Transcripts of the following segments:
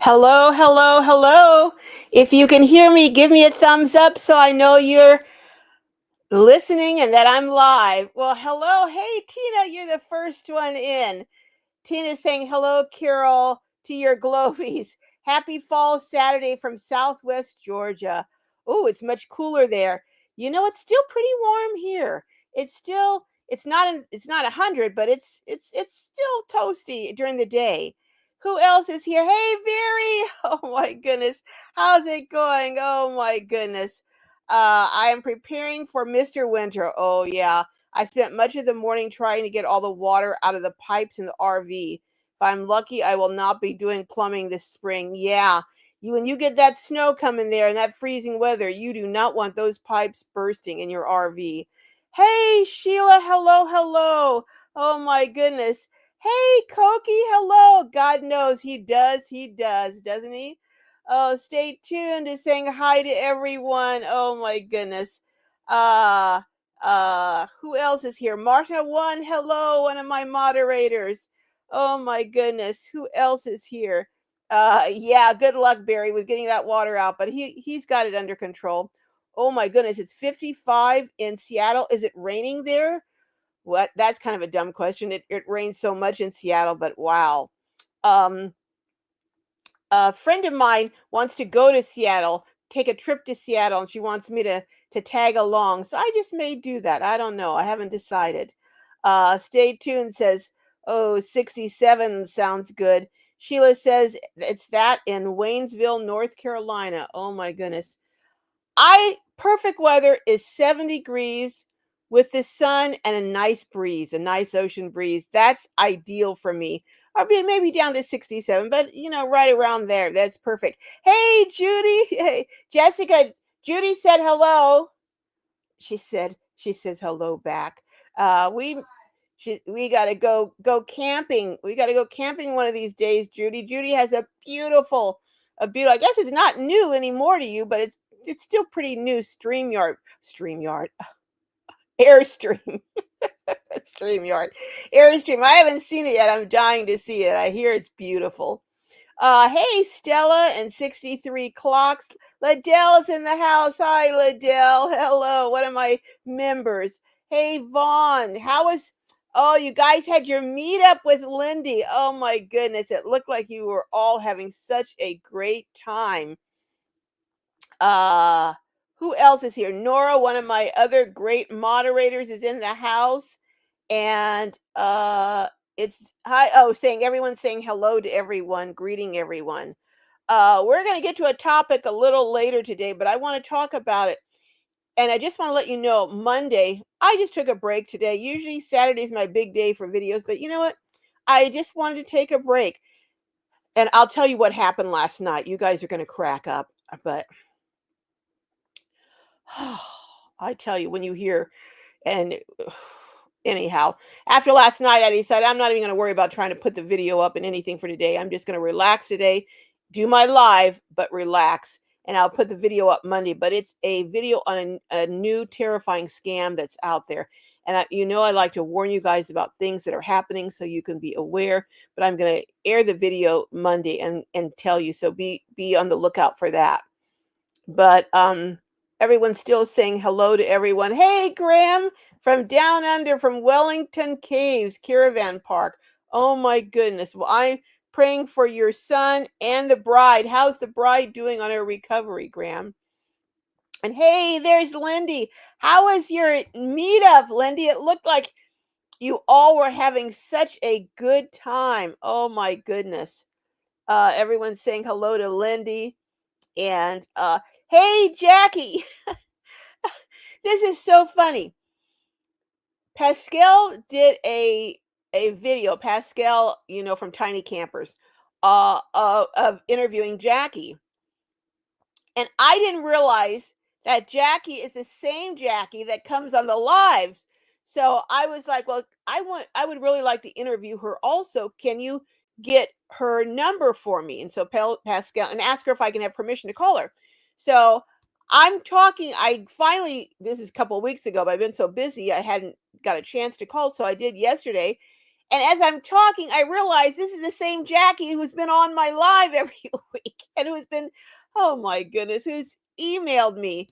Hello, hello, hello. If you can hear me, give me a thumbs up so I know you're listening and that I'm live. Well, hello. Hey, Tina, you're the first one in. Tina's saying hello, Carol, to your globies. Happy fall Saturday from Southwest Georgia. Oh, it's much cooler there. It's still pretty warm here. It's not 100, but it's still toasty during the day. Who else is here? Hey, Very. Oh my goodness. How's it going? Oh my goodness. I am preparing for Mr. Winter. Oh yeah. I spent much of the morning trying to get all the water out of the pipes in the RV. If I'm lucky, I will not be doing plumbing this spring. Yeah. When you get that snow coming there and that freezing weather, you do not want those pipes bursting in your RV. Hey, Sheila, hello, hello. Oh my goodness. Hey, Koki, hello. God knows he does, doesn't he? Oh, stay tuned to saying hi to everyone. Oh my goodness. Uh who else is here? Marta one, hello, one of my moderators. Oh my goodness, who else is here? Yeah, good luck, Barry, with getting that water out, but he's got it under control. Oh my goodness, it's 55 in Seattle. Is it raining there? What? That's kind of a dumb question. It rains so much in Seattle, but wow. Um, a friend of mine wants to go to Seattle, take a trip to Seattle, and she wants me to tag along. So I just may do that. I don't know. I haven't decided. Stay tuned says, oh, 67 sounds good. Sheila says it's that in Waynesville, North Carolina. Oh my goodness. I perfect weather is 70 degrees with the sun and a nice breeze, a nice ocean breeze. That's ideal for me. Or maybe down to 67, but right around there. That's perfect. Hey, Judy. Hey, Jessica. Judy said hello. She says hello back. We we got to go camping. We got to go camping one of these days, Judy. Judy has a beautiful. I guess it's not new anymore to you, but it's still pretty new. StreamYard, Airstream, StreamYard, Airstream. I haven't seen it yet. I'm dying to see it. I hear it's beautiful. Hey, Stella and 63 clocks. Liddell's in the house. Hi, Liddell. Hello, one of my members. Hey, Vaughn. Oh, you guys had your meetup with Lindy. Oh, my goodness. It looked like you were all having such a great time. Uh, who else is here? Nora, one of my other great moderators, is in the house. And it's hi. Oh, saying everyone's saying hello to everyone, greeting everyone. We're going to get to a topic a little later today, but I want to talk about it. And I just want to let you know, Monday, I just took a break today. Usually Saturday's my big day for videos, but you know what? I just wanted to take a break. And I'll tell you what happened last night. You guys are going to crack up, but I tell you, when you hear, and anyhow, after last night, I decided I'm not even going to worry about trying to put the video up and anything for today. I'm just going to relax today, do my live, but relax. And I'll put the video up Monday. But it's a video on a new terrifying scam that's out there. And I like to warn you guys about things that are happening so you can be aware. But I'm going to air the video Monday and tell you. So be on the lookout for that. But everyone's still saying hello to everyone. Hey, Graham from down under, from Wellington Caves Caravan Park. Oh my goodness. Well, I'm praying for your son and the bride. How's the bride doing on her recovery, Graham? And hey, there's Lindy. How was your meetup, Lindy? It looked like you all were having such a good time. Oh my goodness. Everyone's saying hello to Lindy. And hey, Jackie. This is so funny. Pascal did a video, Pascal, from Tiny Campers, of interviewing Jackie. And I didn't realize that Jackie is the same Jackie that comes on the lives. So I was like, well, I would really like to interview her also. Can you get her number for me? And so Pascal, and ask her if I can have permission to call her. So I'm talking. This is a couple of weeks ago, but I've been so busy I hadn't got a chance to call. So I did yesterday. And as I'm talking, I realize this is the same Jackie who's been on my live every week and who's been, oh my goodness, who's emailed me.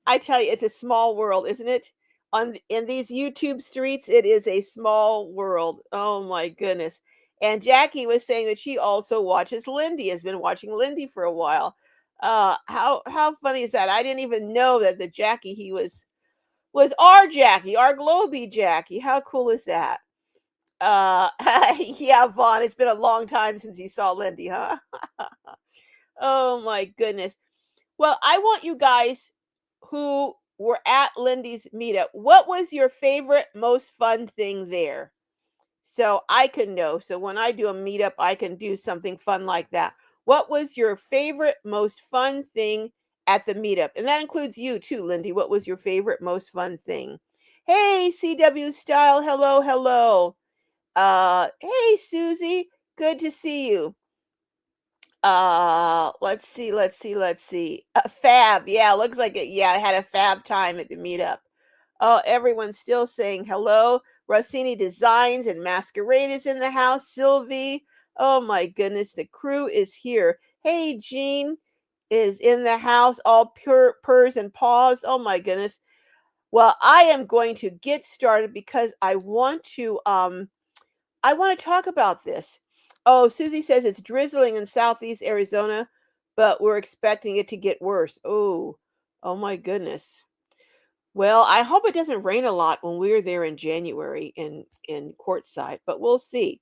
I tell you, it's a small world, isn't it? On in these YouTube streets, it is a small world. Oh my goodness. And Jackie was saying that she also watches Lindy, has been watching Lindy for a while. How funny is that? I didn't even know that the Jackie he was our Jackie, our Globy Jackie. How cool is that? Uh yeah, Vaughn, it's been a long time since you saw Lindy, huh? Oh my goodness. Well, I want you guys who were at Lindy's meetup, what was your favorite, most fun thing there? So I can know. So when I do a meetup, I can do something fun like that. What was your favorite, most fun thing at the meetup? And that includes you too, Lindy. What was your favorite, most fun thing? Hey, CW Style. Hello, hello. Hey, Susie. Good to see you. Let's see. Fab. Yeah, looks like it. Yeah, I had a fab time at the meetup. Oh, everyone's still saying hello. Rossini Designs and Masquerade is in the house. Sylvie. Oh my goodness, the crew is here. Hey, Jean is in the house. All pure purrs and paws. Oh my goodness. Well, I am going to get started because I want to talk about this. Oh, Susie says it's drizzling in southeast Arizona, but we're expecting it to get worse. Oh my goodness. Well, I hope it doesn't rain a lot when we're there in January in Quartzsite, but we'll see.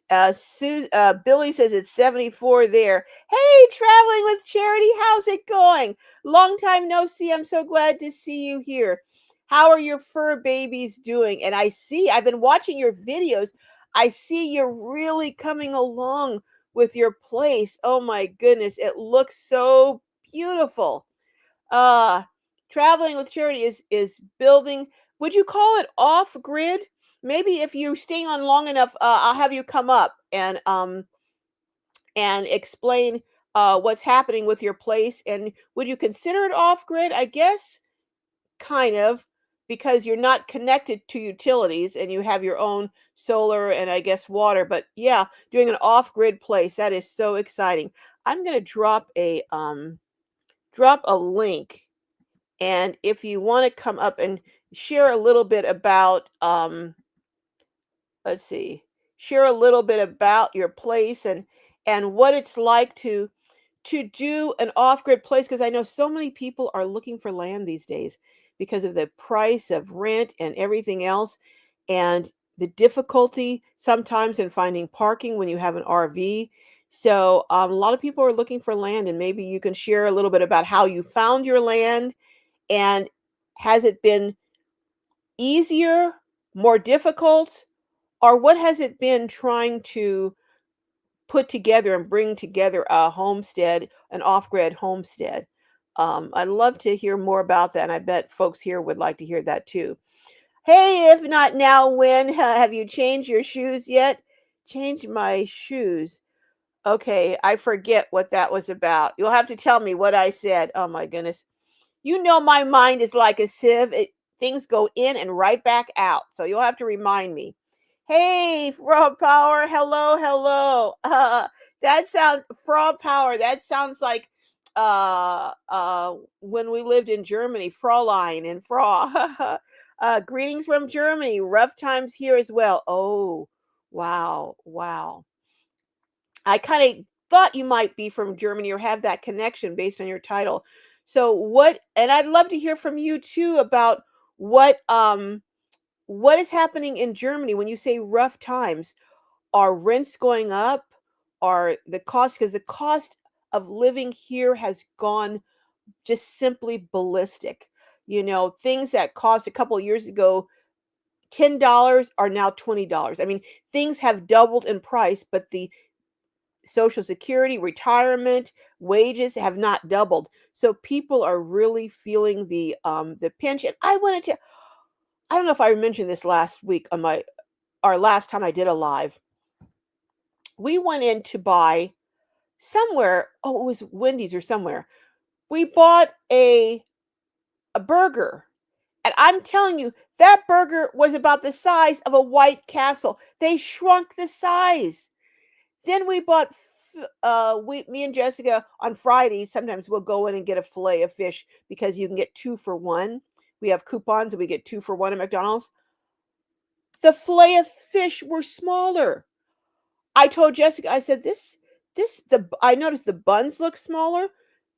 Billy says it's 74 there. Hey, traveling with Charity, how's it going? Long time no see. I'm so glad to see you here. How are your fur babies doing? And I've been watching your videos. I see you're really coming along with your place. Oh my goodness, it looks so beautiful. Uh Traveling with Charity is building. Would you call it off grid? Maybe if you stay on long enough, I'll have you come up and explain what's happening with your place. And would you consider it off grid? I guess kind of, because you're not connected to utilities and you have your own solar and I guess water. But yeah, doing an off grid place, that is so exciting. I'm gonna drop a link, and if you want to come up and share a little bit about let's see, share a little bit about your place and what it's like to do an off-grid place, because I know so many people are looking for land these days because of the price of rent and everything else, and the difficulty sometimes in finding parking when you have an RV. So a lot of people are looking for land, and maybe you can share a little bit about how you found your land, and has it been easier, more difficult, or what has it been trying to put together and bring together a homestead, an off-grid homestead? I'd love to hear more about that, and I bet folks here would like to hear that too. Hey, if not now, when? Have you changed your shoes yet? Change my shoes. Okay, I forget what that was about. You'll have to tell me what I said. Oh my goodness. You know my mind is like a sieve. Things go in and right back out. So you'll have to remind me. Hey, Frog Power. Hello, hello. That sounds Frog Power. That sounds like when we lived in Germany, Fräulein and Frau. Greetings from Germany. Rough times here as well. Oh, wow, wow. I kind of thought you might be from Germany or have that connection based on your title. So what, and I'd love to hear from you too about what what is happening in Germany when you say rough times. Are rents going up? Are the cost, because the cost of living here has gone just simply ballistic. You know, things that cost a couple of years ago $10 are now $20. I mean, things have doubled in price, but the Social Security, retirement, wages have not doubled. So people are really feeling the pinch. And I don't know if I mentioned this last week on my our last time I did a live. We went in to buy somewhere, oh, it was Wendy's or somewhere. We bought a burger, And I'm telling you, that burger was about the size of a White Castle. They shrunk the size. Then we bought me and Jessica on Fridays, sometimes we'll go in and get a fillet of fish because you can get 2 for 1. We have coupons and we get 2 for 1 at McDonald's. The fillet of fish were smaller. I told Jessica, I said, I noticed the buns look smaller,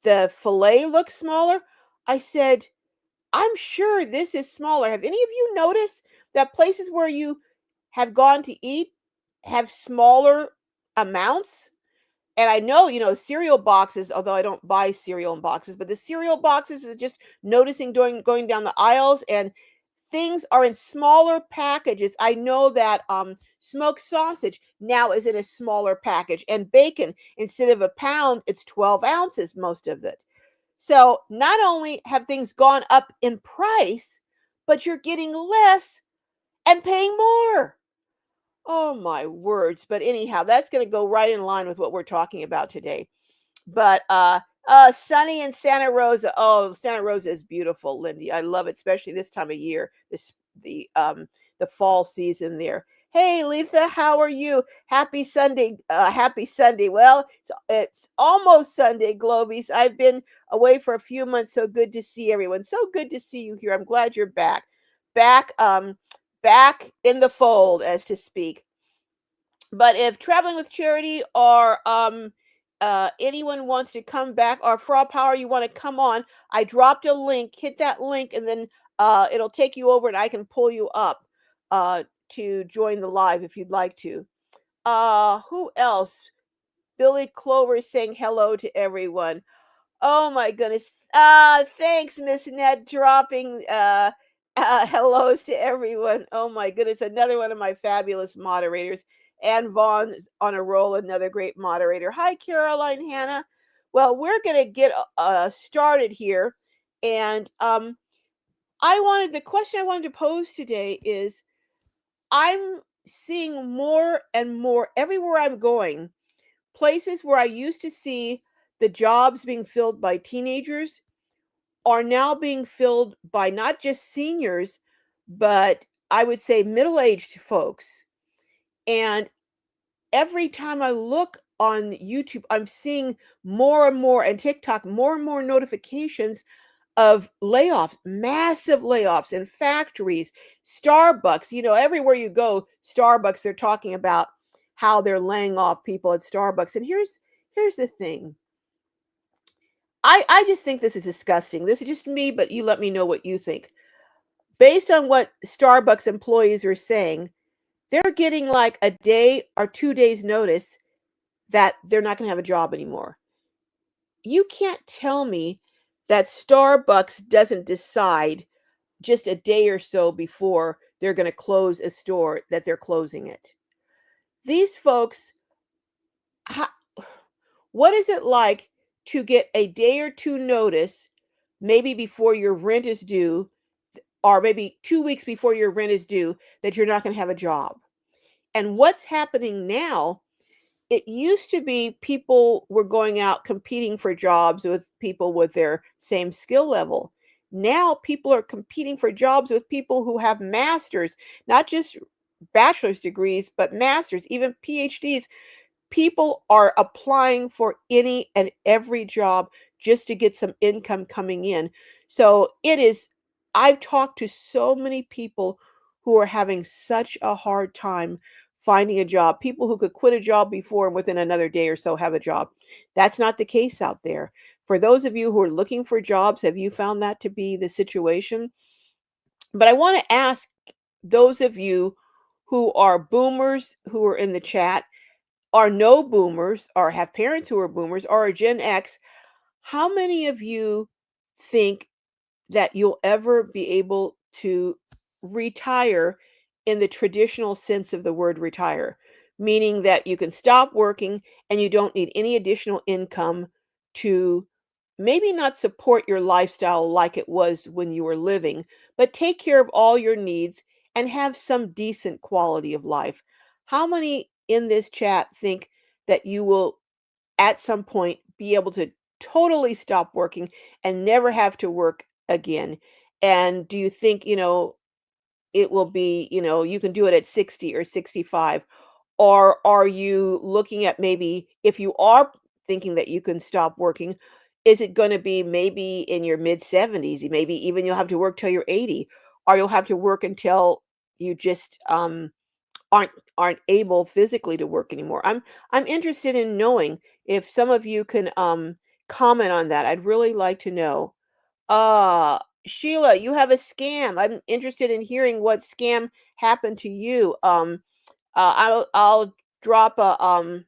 the fillet looks smaller. I said, I'm sure this is smaller. Have any of you noticed that places where you have gone to eat have smaller amounts? And I know, cereal boxes, although I don't buy cereal in boxes, but the cereal boxes is just noticing going down the aisles, and things are in smaller packages. I know that smoked sausage now is in a smaller package, and bacon, instead of a pound, it's 12 ounces, most of it. So not only have things gone up in price, but you're getting less and paying more. Oh my words. But anyhow, that's going to go right in line with what we're talking about today. But sunny in Santa Rosa. Oh, Santa Rosa is beautiful, Lindy. I love it, especially this time of year. The fall season there. Hey, Lisa, how are you? Happy Sunday. Happy Sunday. Well, it's almost Sunday, Globies. I've been away for a few months, so good to see everyone. So good to see you here. I'm glad you're back. Back back in the fold, as to speak. But if traveling with charity or anyone wants to come back, or Frog Power, you want to come on, I dropped a link. Hit that link, and then it'll take you over, and I can pull you up to join the live if you'd like to. Who else? Billy Clover is saying hello to everyone. Oh my goodness. Thanks, Miss Ned, dropping hellos to everyone. Oh my goodness. Another one of my fabulous moderators. Ann Vaughn's on a roll, another great moderator. Hi, Caroline Hannah. Well, we're going to get started here. And the question I wanted to pose today is, I'm seeing more and more everywhere I'm going, places where I used to see the jobs being filled by teenagers are now being filled by not just seniors, but I would say middle-aged folks. And every time I look on YouTube, I'm seeing more and more, and TikTok, more and more notifications of layoffs, massive layoffs in factories, Starbucks. Everywhere you go, Starbucks, they're talking about how they're laying off people at Starbucks. And here's the thing. I just think this is disgusting. This is just me, but you let me know what you think. Based on what Starbucks employees are saying, they're getting like a day or 2 days notice that they're not going to have a job anymore. You can't tell me that Starbucks doesn't decide just a day or so before they're going to close a store that they're closing it. These folks, how, what is it like to get a day or two notice, maybe before your rent is due, or maybe 2 weeks before your rent is due, that you're not going to have a job? And what's happening now, it used to be people were going out competing for jobs with people with their same skill level. Now people are competing for jobs with people who have masters, not just bachelor's degrees, but masters, even PhDs. People are applying for any and every job just to get some income coming in. So I've talked to so many people who are having such a hard time finding a job, people who could quit a job before and within another day or so have a job. That's not the case out there. For those of you who are looking for jobs, have you found that to be the situation? But I want to ask those of you who are boomers who are in the chat, are no boomers, or have parents who are boomers, or are Gen X, how many of you think that you'll ever be able to retire in the traditional sense of the word retire? Meaning that you can stop working and you don't need any additional income to maybe not support your lifestyle like it was when you were living, but take care of all your needs and have some decent quality of life. How many in this chat think that you will at some point be able to totally stop working and never have to work again? And do you think, it will be, you can do it at 60 or 65? Or are you looking at, maybe if you are thinking that you can stop working, is it going to be maybe in your mid 70s? Maybe even you'll have to work till you're 80, or you'll have to work until you just aren't aren't able physically to work anymore. I'm interested in knowing if some of you can comment on that. I'd really like to know. Uh Sheila, you have a scam. I'm interested in hearing what scam happened to you. I'll drop a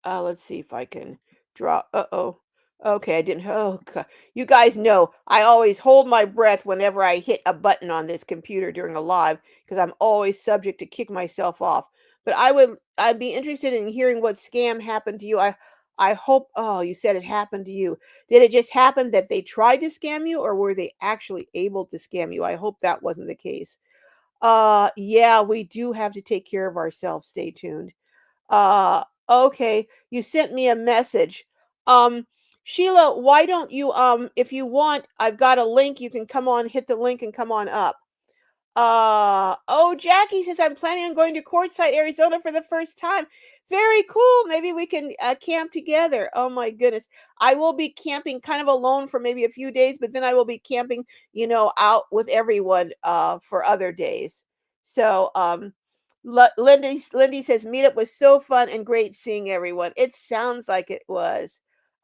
let's see if I can draw. Uh-oh. Okay, I didn't. Oh, God. You guys know I always hold my breath whenever I hit a button on this computer during a live, because I'm always subject to kick myself off. But I'd be interested in hearing what scam happened to you. I hope. Oh, you said it happened to you. Did it just happen that they tried to scam you, or were they actually able to scam you? I hope that wasn't the case. Yeah, we do have to take care of ourselves. Stay tuned. Okay, you sent me a message. Um, Sheila, why don't you, if you want, I've got a link. You can come on, hit the link and come on up. Oh, Jackie says I'm planning on going to Quartzsite, Arizona for the first time. Very cool. Maybe we can camp together. Oh my goodness. I will be camping kind of alone for maybe a few days, but then I will be camping, out with everyone for other days. So, Lindy says meetup was so fun and great seeing everyone. It sounds like it was.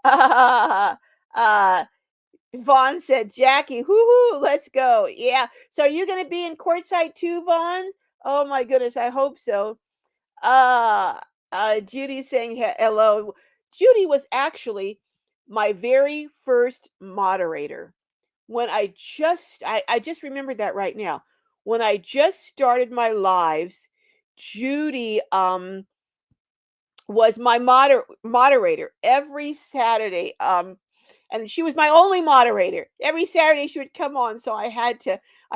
uh Vaughn said, Jackie, hoo, let's go. Yeah. So are you going to be in Quartzsite too, Vaughn? Oh my goodness, I hope so. Uh, Judy saying hello. Judy was actually my very first moderator. When I just remembered that right now. When I just started my lives, Judy was my moderator every Saturday. And she was my only moderator. Every Saturday she would come on, so I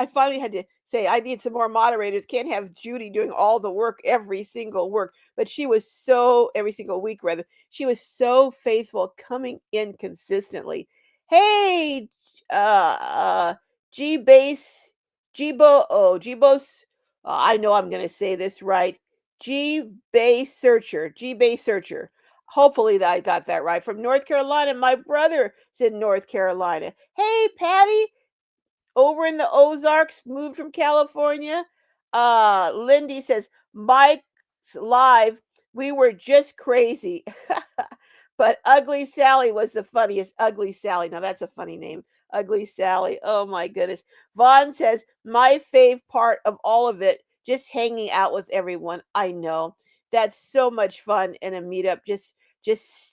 finally had to say I need some more moderators. Can't have Judy doing all the work, every single work. But she was so every single week rather. She was so faithful, coming in consistently. Hey, uh G base Gbos. I know I'm going to say this right. G Bay Searcher. Hopefully that I got that right. From North Carolina. My brother said North Carolina. Hey, Patty, over in the Ozarks, moved from California. Lindy says, Mike's live. We were just crazy. But Ugly Sally was the funniest. Ugly Sally. Now that's a funny name. Ugly Sally. Oh my goodness. Vaughn says, my fave part of all of it, just hanging out with everyone. I know. That's so much fun in a meetup. Just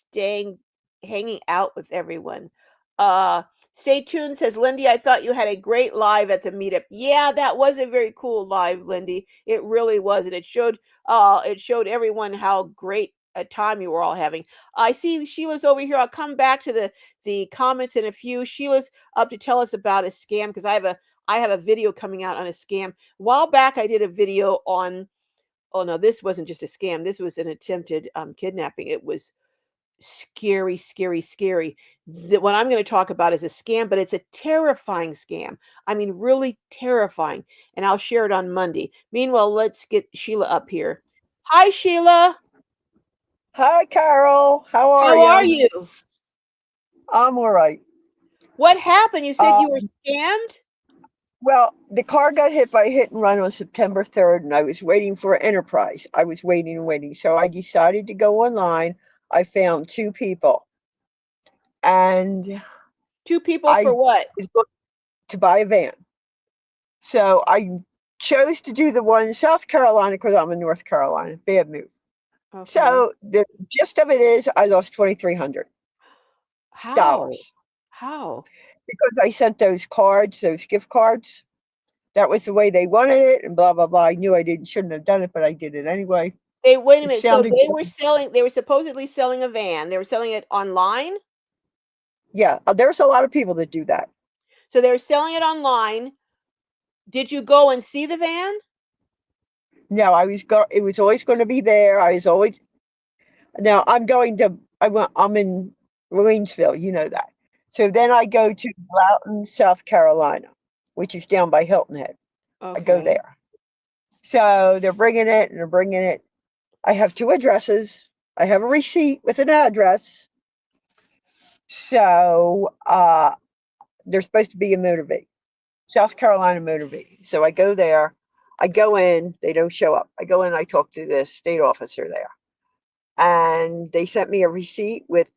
staying hanging out with everyone. Stay tuned, says Lindy. I thought you had a great live at the meetup. Yeah, that was a very cool live, Lindy. It really was, and it showed everyone how great a time you were all having. I see Sheila's over here. I'll come back to the comments in a few. Sheila's up to tell us about a scam, because I have a video coming out on a scam. A while back I did a video on, oh no, this wasn't just a scam. This was an attempted kidnapping. It was scary, scary, scary. What I'm going to talk about is a scam, but it's a terrifying scam. I mean, really terrifying. And I'll share it on Monday. Meanwhile, let's get Sheila up here. Hi, Sheila. Hi, Carol. How are How are you? you? I'm all right. What happened? You said you were Um, scammed? well, the car got hit by a hit and run on September 3rd, and I was waiting for Enterprise. I was waiting and waiting. So I decided to go online. I found two people, and Two people for I what? was looking to buy a van. So I chose to do the one in South Carolina because I'm in North Carolina. Bad move. Okay. So the gist of it is I lost $2,300 How? How? because I sent those cards, those gift cards. That was the way they wanted it, and blah blah blah. I knew I didn't shouldn't have done it, but I did it anyway. Wait a It minute. So sounded good. they were supposedly selling a van. They were selling it online. Yeah, there's a lot of people that do that. So they were selling it online. Did you go and see the van? No, I was go. It was always going to be there. I was always now. I'm going to. I'm in Williamsville. You know that. So then I go to Loudoun, South Carolina, which is down by Hilton Head. I go Okay. there. So they're bringing it and they're bringing it. I have two addresses. I have a receipt with an address. So there's supposed to be a motor V, South Carolina motor V. So I go there. I go in. They don't show up. I go in. I talk to the state officer there, and they sent me a receipt with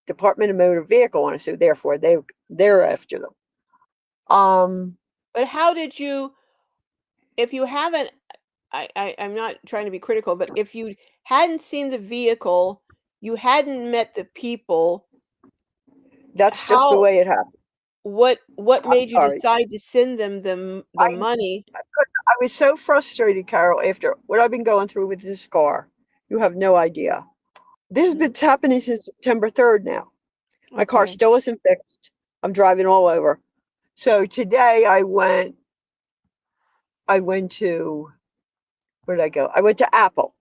Department of Motor Vehicle on it. So therefore, they're after them. Um, But how did you, if you haven't, I'm not trying to be critical, but if you hadn't seen the vehicle, you hadn't met the people, that's just the how, way it happened. what I'm made you sorry. decide to send them the I money? I was so frustrated, Carol, after what I've been going through with this car. You have no idea. This has Mm, been happening since September 3rd now. My car okay. still isn't fixed. I'm driving all over. So today I went to, where did I go? I went to Apple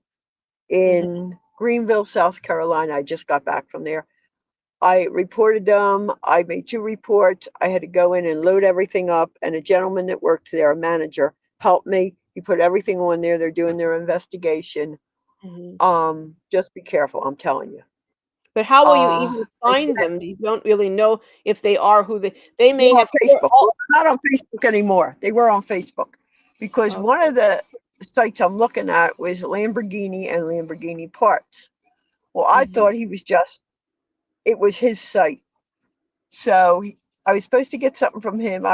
Mhm, in Greenville, South Carolina. I just got back from there. I reported them. I made two reports. I had to go in and load everything up. And a gentleman that works there, a manager, helped me. He put everything on there. They're doing their investigation. mhm. Just be careful, I'm telling you. But how will you Uh, even and find them? You don't really know if they are who they they're may on have Facebook. all. Well, they're not on Facebook anymore. They were on Facebook because one Okay. of the sites I'm looking at was Lamborghini and Lamborghini parts. Well, I Mhm. thought he was just, it was his site. So I was supposed to get something from him.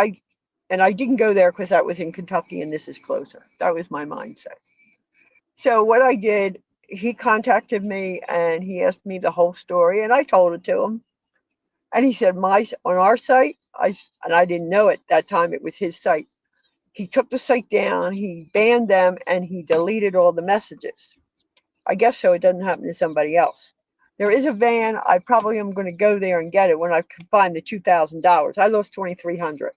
And I didn't go there because that was in Kentucky and this is closer. That was my mindset. So what I did, he contacted me and he asked me the whole story, and I told it to him. And he said, "My on our site," and I didn't know at that time it was his site. He took the site down, he banned them, and he deleted all the messages. I guess so it doesn't happen to somebody else. There is a van. I probably am going to go there and get it when I can find the $2,000. I lost 2,300.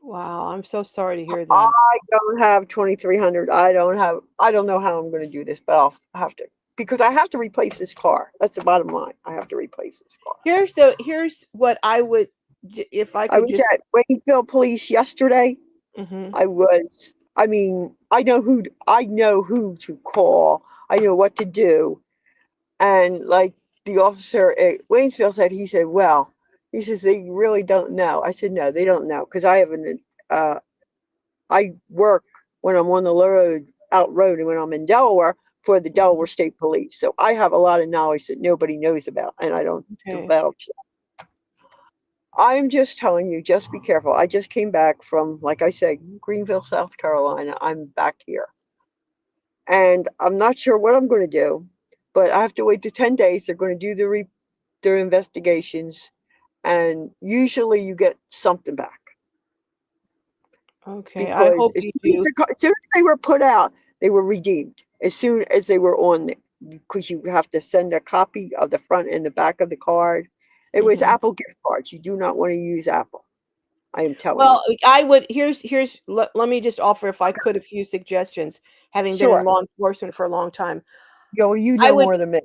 Wow, I'm so sorry to hear that. I don't have 2,300. I don't have. I don't know how I'm going to do this, but I'll have to because I have to replace this car. That's the bottom line. I have to replace this car. Here's what I would, if I I could was just. at Waynesville Police yesterday. Mhm. I was. I mean, I know who. I know who to call. I know what to do. And like the officer at Waynesville said, he said, "Well, he says they really don't know." I said, "No, they don't know because I haven't. Uh, I work when I'm on the road, out road, and when I'm in Delaware for the Delaware State Police. So I have a lot of knowledge that nobody knows about, and I don't Okay. divulge. I'm just telling you, just be careful. I just came back from, like I said, Greenville, South Carolina. I'm back here. And I'm not sure what I'm going to do, but I have to wait to 10 days. They're going to do their investigations, and usually you get something back Okay. I because hope you do. as soon as they were put out, they were redeemed. As soon as they were on there, because you have to send a copy of the front and the back of the card. It was Mhm. Apple gift cards. You do not want to use Apple. I am telling you. Well, I would, here's let me just offer, if I could, a few suggestions, having been in Sure. law enforcement for a long time. You I know would more than me.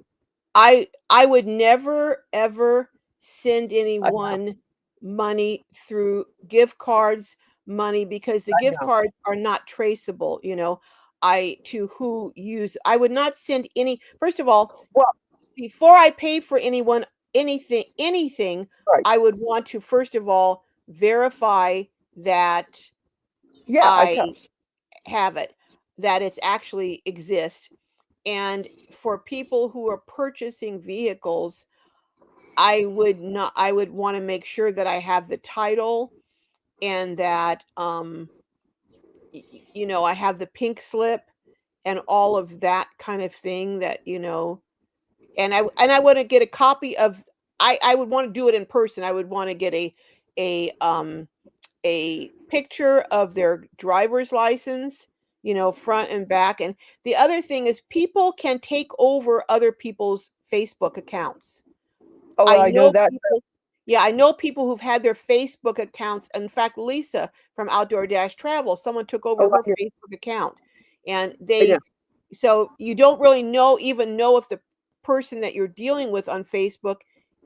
I would never ever send I know. anyone money through gift cards, money, because the I gift know. cards are not traceable, I to who use. I would not send any. First of all, Well, before I pay for anyone anything, right. I would want to first of all verify that Yeah, I I tell. have it, that it's actually exists. And for people who are purchasing vehicles, I would want to make sure that I have the title, and that I have the pink slip and all of that kind of thing, that and I want to get a copy of. I would want to do it in person. I would want to get a um a picture of their driver's license, front and back. And the other thing is, people can take over other people's Facebook accounts. Oh, I I know know that. people, yeah, I know people who've had their Facebook accounts. In fact, Lisa from Outdoor Dash Travel, someone took over Oh, her Facebook account, and I know. so you don't really even know if the person that you're dealing with on Facebook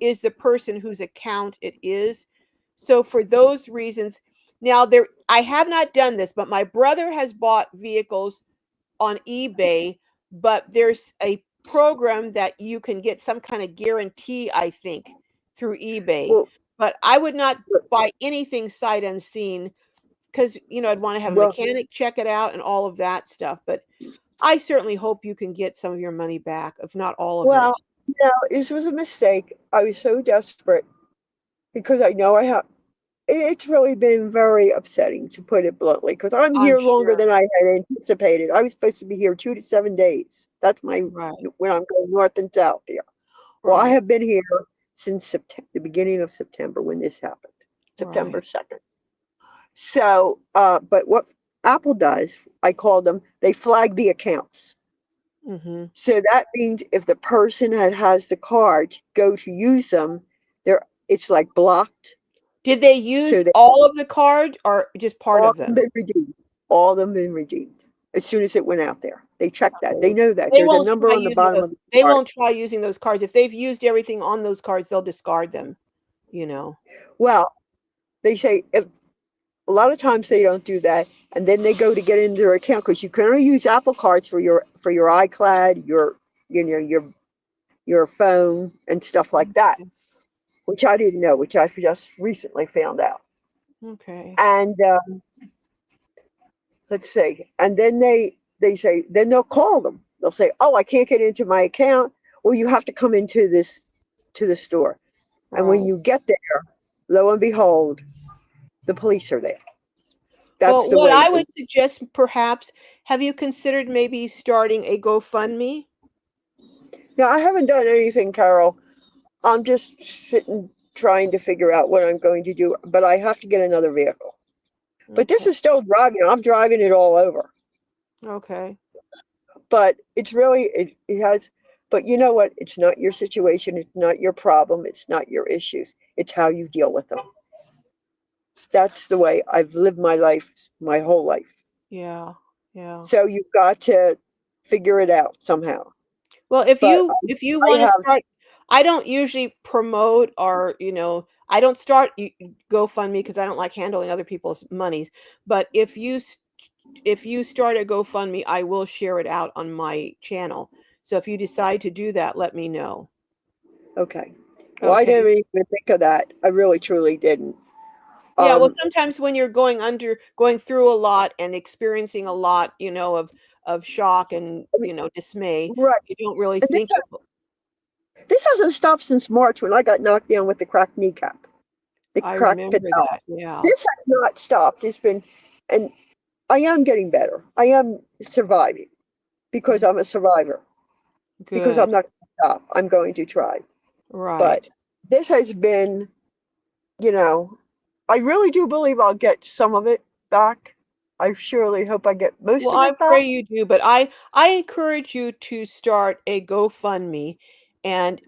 is the person whose account it is. So for those reasons, now there I have not done this, but my brother has bought vehicles on eBay, but there's a program that you can get some kind of guarantee, I think, through eBay. Well, But I would not buy anything sight unseen because, I'd want to have a well, mechanic check it out and all of that stuff. But I certainly hope you can get some of your money back, if not all of it. well, this was a mistake. I was so desperate because I know I have. It's really been very upsetting, to put it bluntly, because I'm I'm here longer sure. than I had anticipated. I was supposed to be here 2 to 7 days. That's my Right, when I'm going north and south here. Well, I right, have been here since the beginning of September when this happened, September right. 2nd. So, but what Apple does, I call them, they flag the accounts. Hmm. So that means if the person that has the cards go to use them, it's like blocked. Did they So use they all of the card or just part all of of them them? been redeemed. All of them been redeemed as soon as it went out there. They checked that. They know that. They There's a won't number try on the using bottom those. of the They card. won't try using those cards. If they've used everything on those cards, they'll discard them, you know. Well, they say if a lot of times they don't do that, and then they go to get into their account because you can only use Apple cards for your iCloud, your phone and stuff like that, Okay. which I didn't know, which I just recently found out. Okay. And let's see, and then they say then they'll call them. They'll say, "Oh, I can't get into my account. Well, you have to come into this to the store." And when Right. you get there, lo and behold, the police are there. That's Well, the what way. I would suggest perhaps, have you considered maybe starting a GoFundMe? Now, I haven't done anything, Carol. I'm just sitting trying to figure out what I'm going to do, but I have to get another vehicle. But this Okay. is still driving. I'm driving it all over. Okay. But it's really, it has, but you know what? It's not your situation. It's not your problem. It's not your issues. It's how you deal with them. That's the way I've lived my life, my whole life. Yeah. Yeah. So you've got to figure it out somehow. Well, if But you I want to have, start, I don't usually promote or, I don't start GoFundMe because I don't like handling other people's monies. But if you start a GoFundMe, I will share it out on my channel. So if you decide to do that, let me know. okay. Well, I Okay. didn't even think of that. I really, truly didn't. Yeah, well, Um, sometimes when you're going through a lot and experiencing a lot, of shock and, I mean, dismay, right. you don't really And think of. this hasn't stopped since March when I got knocked down with the cracked kneecap, the I cracked remember patella. that. Yeah. This has not stopped. It's been, and I am getting better. I am surviving because Mm, I'm a survivor. Because good. I'm not going to stop. I'm going to try. But Right. this has been, you know, I really do believe I'll get some of it back. I surely hope I get most Well, of I it back. pray you do, but I encourage you to start a GoFundMe, and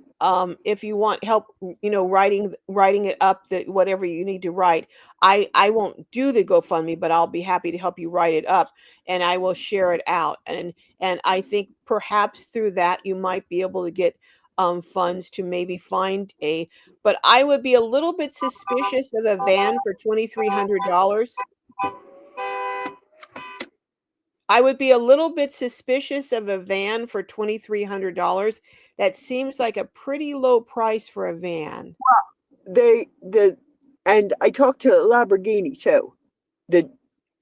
if you want help, writing it up, the whatever you need to write, I won't do the GoFundMe, but I'll be happy to help you write it up, and I will share it out, and I think perhaps through that you might be able to get funds to maybe find a. But I would be a little bit suspicious of a van for $2,300. I would be a little bit suspicious of a van for $2,300. That seems like a pretty low price for a van. The and I talked to Lamborghini too. The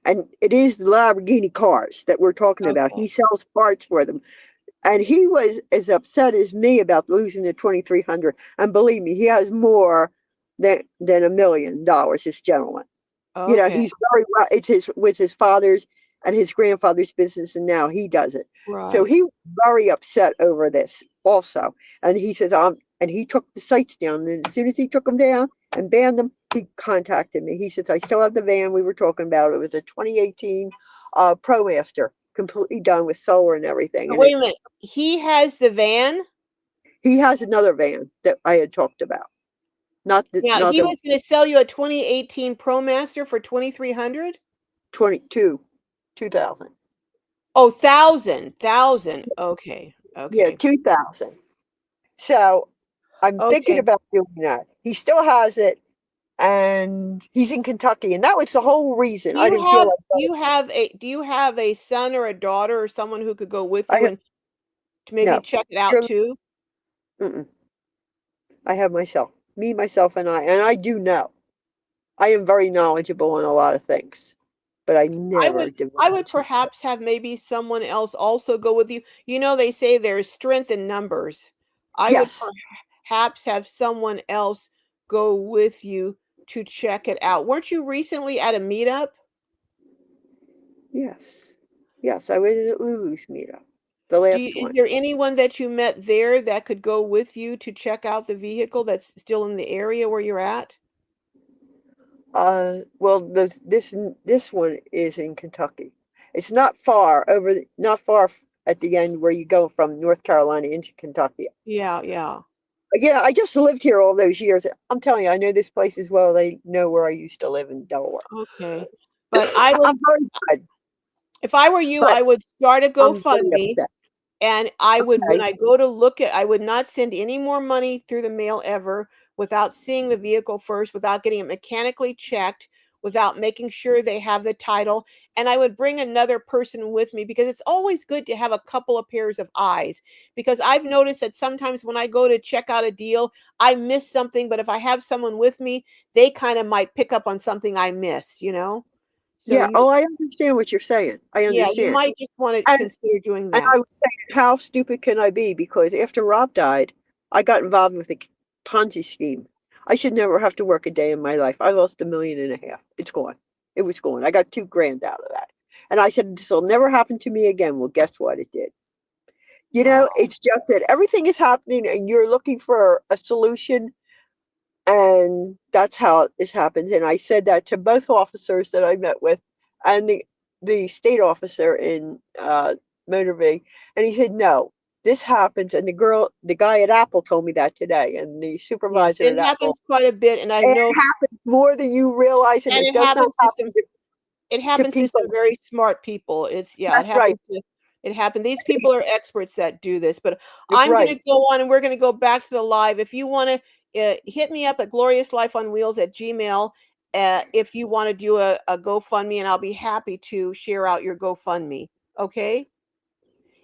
and it is the Lamborghini cars that we're talking about. Okay. He sells parts for them. And he was as upset as me about losing the 2,300. And believe me, he has more than $1 million. This gentleman, Okay. he's very well. It's his with his father's and his grandfather's business, and now he does it. So Right. he was very upset over this also. And he says, and he took the sites down. And as soon as he took them down and banned them, he contacted me. He says, I still have the van we were talking about. It was a 2018 ProMaster, completely done with solar and everything. But And wait a it's minute. He has the van? he has another van that I had talked about. Now, Not he the was going to sell you a 2018 ProMaster for 2,300? 22, 2000. Oh, thousand. Okay. Yeah, Okay. 2000. So, I'm thinking Okay. about doing that. He still has it, and he's in Kentucky, and that was the whole reason Do I you didn't feel have like do going. you have a do you have a son or a daughter or someone who could go with I you have and to maybe no, check it out purely, too? mm-mm. I have myself, me, myself, and I do know. I am very knowledgeable on a lot of things, but I I would never I would devoted to it. perhaps have maybe someone else also go with you. You know, they say there's strength in numbers. I would Yes, perhaps have someone else go with you to check it out. Weren't you recently at a meetup? yes, yes. I was at Lulu's meetup, the Do you, last is one. there anyone that you met there that could go with you to check out the vehicle that's still in the area where you're at? Well, this one is in Kentucky. It's not far over, not far at the end where you go from North Carolina into Kentucky. Yeah, yeah. Yeah, I just lived here all those years. I'm telling you, I know this place as well. They know where I used to live in Delaware. Okay. But I would, I'm very good, if I were you, but I would start a I'm very GoFundMe. upset. And I would when Okay. I go to look at I would not send any more money through the mail ever without seeing the vehicle first, without getting it mechanically checked, without making sure they have the title, and I would bring another person with me because it's always good to have a couple of pairs of eyes, because I've noticed that sometimes when I go to check out a deal, I miss something, but if I have someone with me, they kinda might pick up on something I missed, you know? So Yeah. you Oh, I understand what you're saying. I yeah, you understand. might just wanna And consider doing And that. I was saying, how stupid can I be? Because after Rob died, I got involved with a Ponzi scheme. I should never have to work a day in my life. I lost 1.5 million. It's gone. It was gone. I got 2 grand out of that. And I said, this will never happen to me again. Well, guess what? It did. Wow. It's just that everything is happening and you're looking for a solution, and that's how this happens. And I said that to both officers that I met with, and the state officer in Motor V, and he said, "No, this happens." And the guy at Apple told me that today, and the Yes, supervisor it at Apple. happens quite a bit, and I It know happens more than you realize, and and it does not happen it to happens to some people. very smart people. It's yeah, That's right. it happened. These people are experts that do this, but That's I'm gonna right. go on and we're gonna go back to the live. If you wanna, hit me up at gloriouslifeonwheels@gmail, if you wanna do a GoFundMe, and I'll be happy to share out your GoFundMe, okay?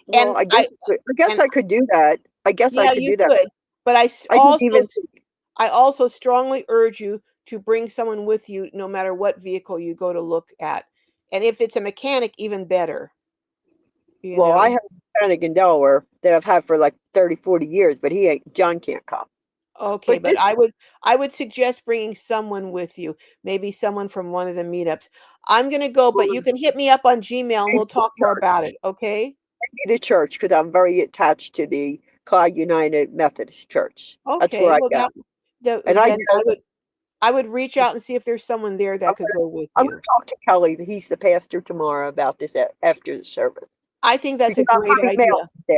Well, And I I guess and I could do that. I guess I yeah, could you do that. could, but I didn't even think. I also strongly urge you to bring someone with you no matter what vehicle you go to look at. And if it's a mechanic, even better, you Well, I know? have a mechanic in Delaware that I've had for like 30, 40 years, but he ain't, John can't come. Okay, But but this, I would suggest bringing someone with you, maybe someone from one of the meetups. I'm gonna go, but you can hit me up on Gmail and we'll talk more about it, okay? the church, because I'm very attached to the Clyde United Methodist Church. That's where Okay, I well go. the And I then go, I would reach out and see if there's someone there I'm that could go with I'm gonna you. talk to Kelly, he's the pastor, tomorrow about this after the service. I think that's a Because I'm great having idea. mails there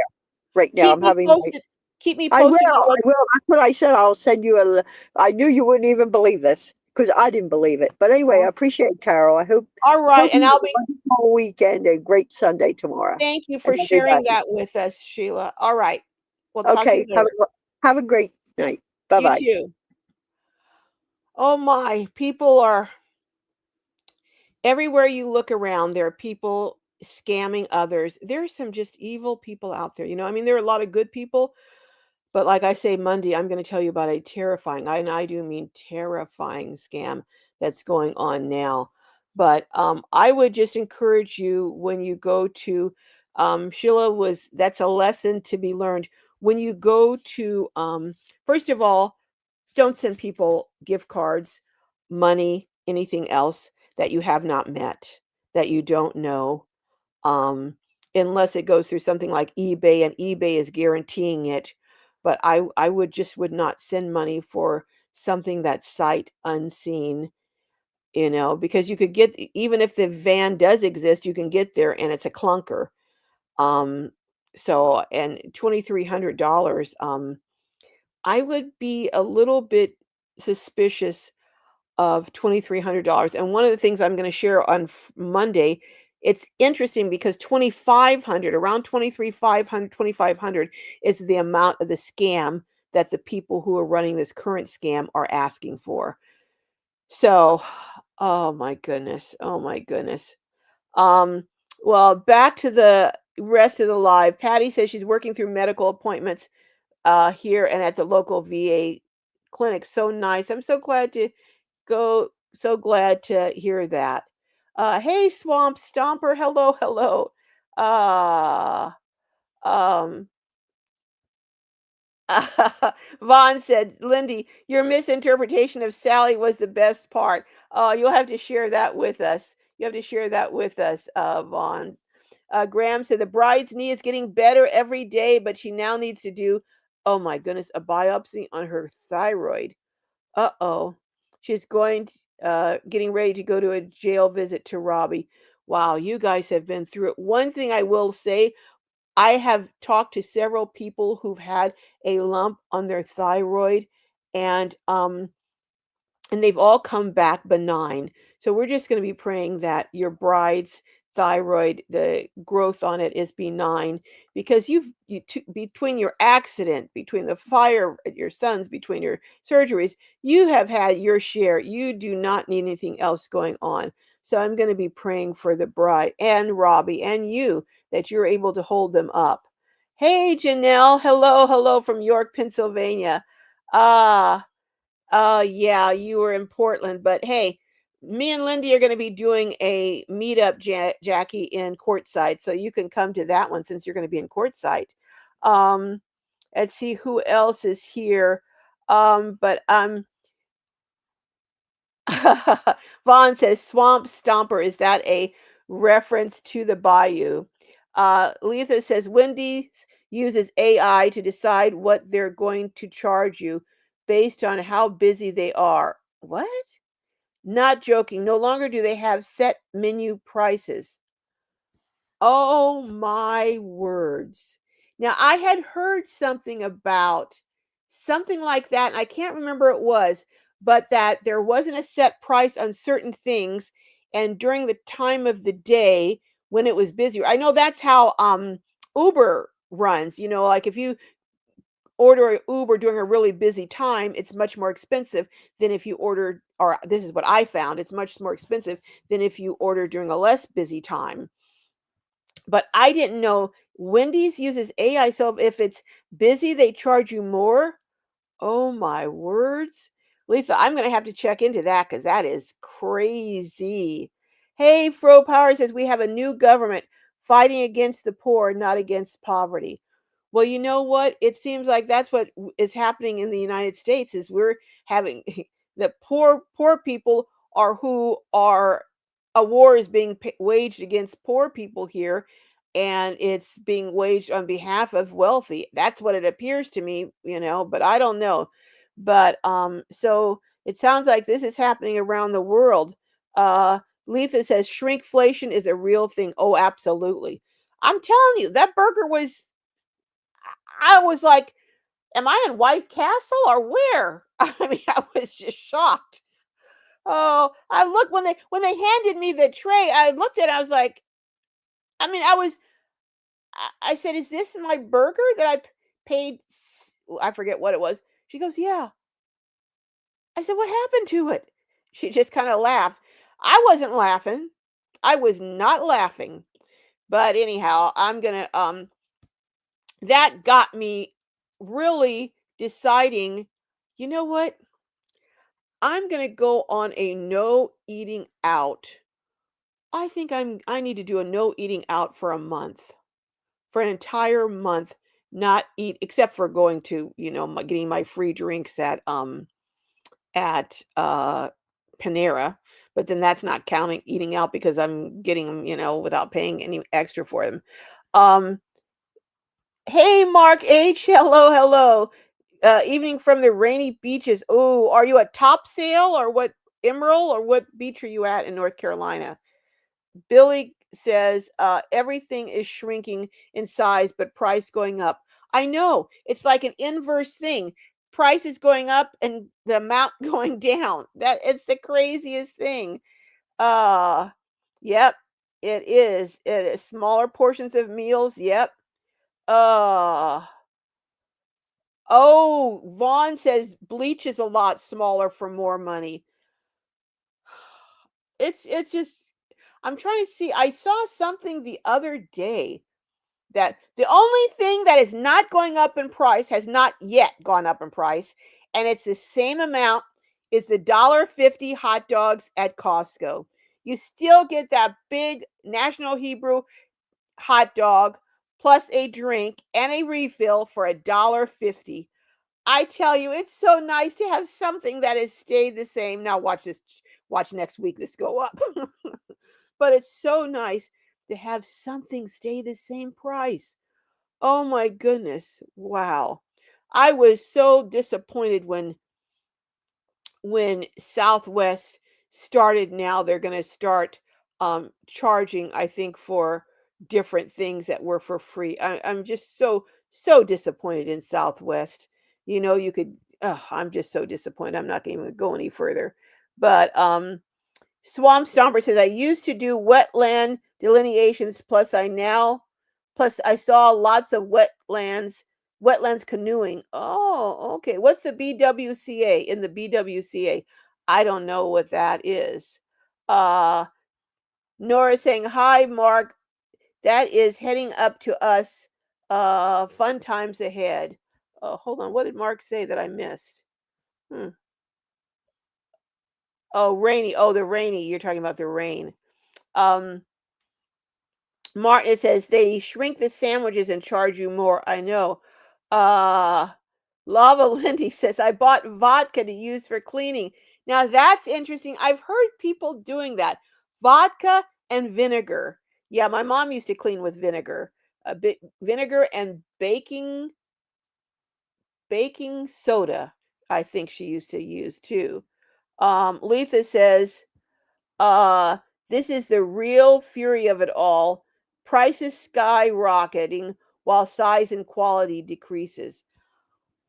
right now. Keep I'm me having my, posted. Keep me posted on I what's will. That's what I said. I'll send you I knew you wouldn't even believe this because I didn't believe it. But anyway, I appreciate it, Carol. all right, Hope and you I'll have a be wonderful weekend and great Sunday tomorrow thank you and for sharing everybody. that with us, Sheila. All right. We'll talk to you Okay, later. have a great night. Bye You bye. too. Oh my, people are everywhere you look around, there are people scamming others. There are some just evil people out there. I mean, there are a lot of good people, but like I say, Monday, I'm going to tell you about a terrifying, and I do mean terrifying scam that's going on now. But I would just encourage you when you go to, Sheila that's a lesson to be learned. When you go to, first of all, don't send people gift cards, money, anything else that you have not met, that you don't know, um, unless it goes through something like eBay and eBay is guaranteeing it. But I would not send money for something that's sight unseen, because you could get even if the van does exist, you can get there and it's a clunker. Um, so and $2,300, I would be a little bit suspicious of $2,300. And one of the things I'm going to share on Monday, it's interesting because 2,500, around 23,500, 2,500 is the amount of the scam that the people who are running this current scam are asking for. So, oh my goodness. Oh my goodness. Um, well, back to the rest of the live. Patty says she's working through medical appointments here and at the local VA clinic. So nice. I'm so glad to go. So glad to hear that. Hey, Swamp Stomper. Hello, hello. Uh, um, Vaughn said, Lindy, your misinterpretation of Sally was the best part. You'll have to share that with us. You have to share that with us, Vaughn. Graham said the bride's knee is getting better every day, but she now needs to do, oh my goodness, a biopsy on her thyroid. Uh-oh. She's getting ready to go to a jail visit to Robbie. Wow, you guys have been through it. One thing I will say, I have talked to several people who've had a lump on their thyroid, and they've all come back benign. So we're just going to be praying that your bride's thyroid, the growth on it is benign, because between your accident, between the fire at your son's, between your surgeries, you have had your share. You do not need anything else going on. So I'm going to be praying for the bride and Robbie and you, that you're able to hold them up. Hey, Janelle. Hello, hello from York, Pennsylvania. Ah, yeah, you were in Portland, but hey, me and Lindy are going to be doing a meetup, Jackie, in Quartzsite, so you can come to that one since you're going to be in Quartzsite. Um, let's see who else is here. But Vaughn says Swamp Stomper. Is that a reference to the bayou? Letha says Wendy's uses AI to decide what they're going to charge you based on how busy they are. What? Not joking. No longer do they have set menu prices. Oh my words. Now, I had heard something about something like that, and I can't remember it was, but that there wasn't a set price on certain things, and during the time of the day when it was busier. I know that's how Uber runs. Like if you order Uber during a really busy time, it's much more expensive than if you order, or this is what I found, it's much more expensive than if you order during a less busy time. But I didn't know Wendy's uses AI. So if it's busy, they charge you more. Oh my words. Lisa, I'm going to have to check into that because that is crazy. Hey, Fro Power says we have a new government fighting against the poor, not against poverty. Well, you know what? It seems like that's what is happening in the United States is we're having the poor people are who are a war is being waged against poor people here, and it's being waged on behalf of wealthy. That's what it appears to me, but I don't know. But so it sounds like this is happening around the world. Letha says shrinkflation is a real thing. Oh, absolutely. I'm telling you, that burger was, I was like, am I in White Castle or where? I mean, I was just shocked. Oh, I looked when they handed me the tray, I looked at it, I was like, I mean, I said, "Is this my burger that I paid?" I forget what it was. She goes, "Yeah." I said, "What happened to it?" She just kind of laughed. I wasn't laughing. I was not laughing. But anyhow, I'm gonna that got me really deciding, you know what? I'm gonna go on a no eating out. I need to do a no eating out for a month. For an entire month, not eat except for going to, getting my free drinks at Panera, but then that's not counting eating out because I'm getting them, without paying any extra for them. Um, hey, Mark H, hello, hello. Evening from the rainy beaches. Oh, are you at Topsail or what? Emerald or what beach are you at in North Carolina? Billy says everything is shrinking in size, but price going up. I know it's like an inverse thing. Price is going up and the amount going down. That it's the craziest thing. Uh, yep, it is. It is smaller portions of meals. Yep. Uh, Oh, Vaughn says bleach is a lot smaller for more money. It's just I'm trying to see. I saw something the other day that the only thing that is not going up in price has not yet gone up in price, and it's the same amount is the $1.50 hot dogs at Costco. You still get that big National Hebrew hot dog plus a drink and a refill for $1.50. I tell you, it's so nice to have something that has stayed the same. Now watch this, watch next week this go up. But it's so nice to have something stay the same price. Oh my goodness. Wow. I was so disappointed when Southwest started. Now they're going to start charging, I think, for different things that were for free. I'm just so disappointed in Southwest. You know, you could. I'm just so disappointed. I'm not going to go any further. But Swamp Stomper says, I used to do wetland delineations, plus I saw lots of wetlands canoeing. Oh, okay. What's the BWCA in the BWCA? I don't know what that is. Uh, Nora saying, hi, Mark. That is heading up to us. Fun times ahead. Hold on. What did Mark say that I missed? Hmm. Oh, rainy. Oh, the rainy. You're talking about the rain. Um, Martin says they shrink the sandwiches and charge you more. I know. Uh Lava Lindy says I bought vodka to use for cleaning. Now that's interesting. I've heard people doing that. Vodka and vinegar. Yeah, my mom used to clean with vinegar. A bit vinegar and baking soda. I think she used to use too. Letha says uh, this is the real fury of it all. Prices skyrocketing while size and quality decreases.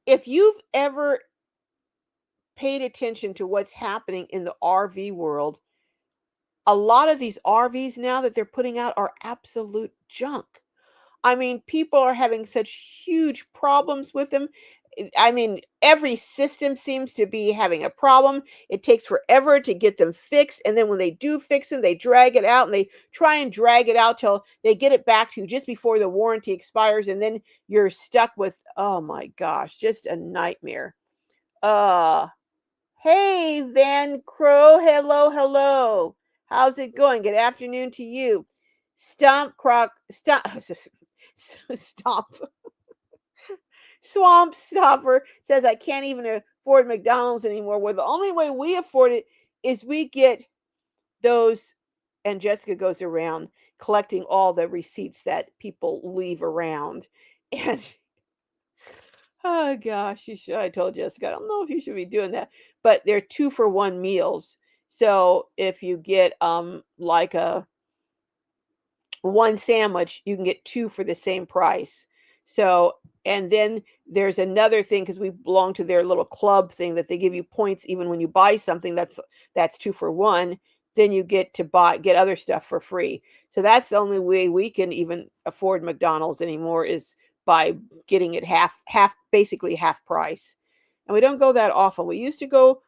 If you've ever paid attention to what's happening in the RV world, a lot of these RVs now that they're putting out are absolute junk. I mean, people are having such huge problems with them. I mean, every system seems to be having a problem. It takes forever to get them fixed. And then when they do fix them, they drag it out and they try and drag it out till they get it back to you just before the warranty expires. And then you're stuck with, oh my gosh, just a nightmare. Uh, hey, Van Crow. Hello, hello. How's it going? Good afternoon to you. Stomp. Swamp Stopper says, I can't even afford McDonald's anymore. Well, the only way we afford it is we get those, and Jessica goes around collecting all the receipts that people leave around. And oh gosh, I told Jessica, I don't know if you should be doing that, but they're 2-for-1 meals. So if you get like a one sandwich, you can get two for the same price. So, and then there's another thing because we belong to their little club thing that they give you points even when you buy something that's 2-for-1. Then you get to get other stuff for free. So that's the only way we can even afford McDonald's anymore is by getting it basically half price. And we don't go that often. We used to go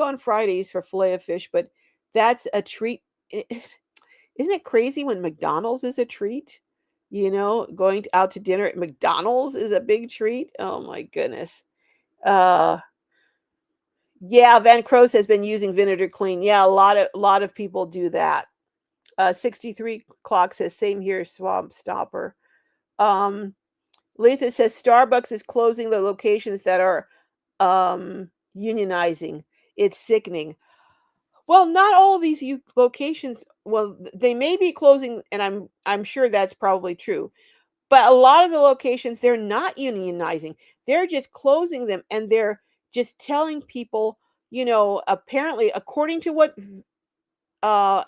on Fridays for fillet of fish, but that's a treat. Isn't it crazy when McDonald's is a treat? You know, going out to dinner at McDonald's is a big treat. Oh my goodness. Uh yeah, Van Crows has been using vinegar clean. Yeah, a lot of people do that. 63 clock says same here, Swamp Stopper. Um Letha says Starbucks is closing the locations that are unionizing. It's sickening. Well, not all of these locations. Well, they may be closing, and I'm sure that's probably true. But a lot of the locations they're not unionizing. They're just closing them, and they're just telling people, apparently, according to what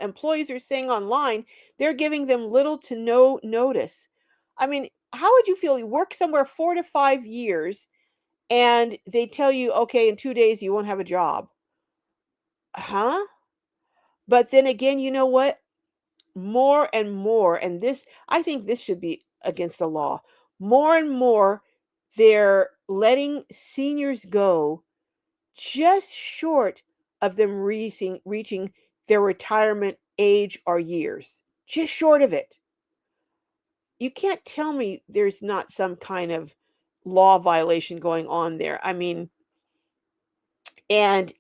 employees are saying online, they're giving them little to no notice. I mean, how would you feel? You work somewhere 4 to 5 years, and they tell you, okay, in 2 days you won't have a job, huh? But then again, you know what? More and more, and this, I think this should be against the law. More and more, they're letting seniors go just short of them reaching their retirement age or years. Just short of it. You can't tell me there's not some kind of law violation going on there. I mean, and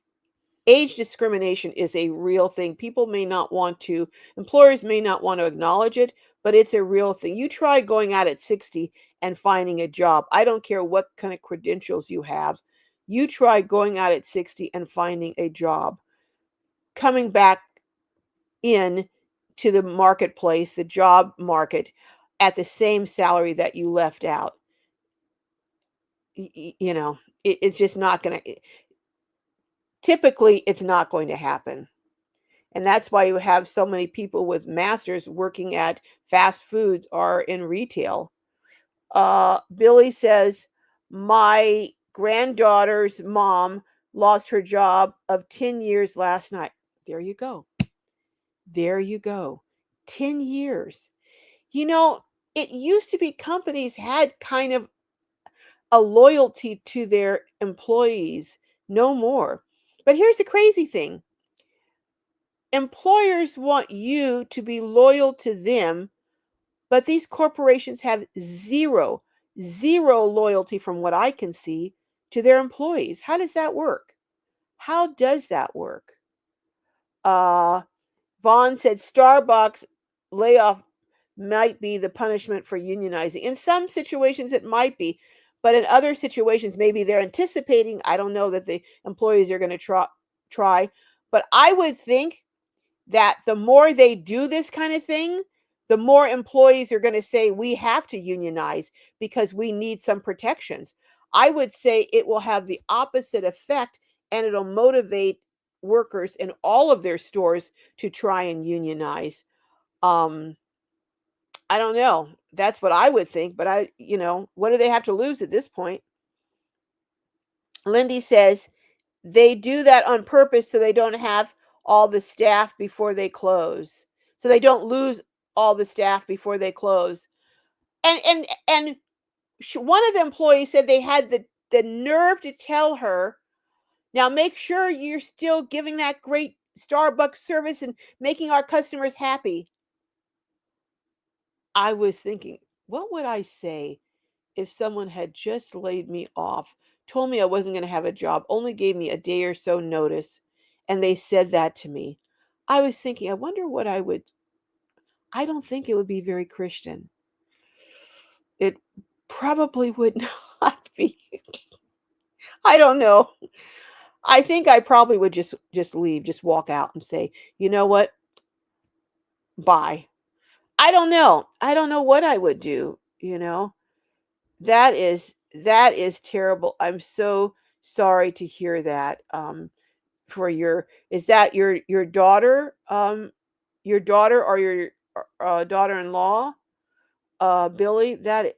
age discrimination is a real thing. People may not want to, employers may not want to acknowledge it, but it's a real thing. You try going out at 60 and finding a job. I don't care what kind of credentials you have. You try going out at 60 and finding a job. Coming back in to the marketplace, the job market, at the same salary that you left out. You know, it's just not going to, typically, it's not going to happen. And that's why you have so many people with masters working at fast foods or in retail. Billy says, my granddaughter's mom lost her job of 10 years last night. There you go. There you go. 10 years. You know, it used to be companies had kind of a loyalty to their employees, no more. But here's the crazy thing, employers want you to be loyal to them, but these corporations have zero loyalty, from what I can see, to their employees. How does that work? How does that work? Uh, Vaughn said Starbucks layoff might be the punishment for unionizing. In some situations, it might be, but in other situations, maybe they're anticipating. I don't know that the employees are going to try, but I would think that the more they do this kind of thing, the more employees are going to say we have to unionize because we need some protections. I would say it will have the opposite effect, and it'll motivate workers in all of their stores to try and unionize. Um, I don't know. That's what I would think, but what do they have to lose at this point? Lindy says they do that on purpose so they don't have all the staff before they close. So they don't lose all the staff before they close. And one of the employees said they had the nerve to tell her, now make sure you're still giving that great Starbucks service and making our customers happy. I was thinking, what would I say if someone had just laid me off, told me I wasn't going to have a job, only gave me a day or so notice, and they said that to me? I was thinking, I wonder what I would. I don't think it would be very Christian. It probably would not be. I don't know. I think I probably would just leave, just walk out and say, "You know what? Bye." I don't know. I don't know what I would do, you know. That is terrible. I'm so sorry to hear that. For your, is that your daughter, your daughter or your daughter-in-law, Billy? That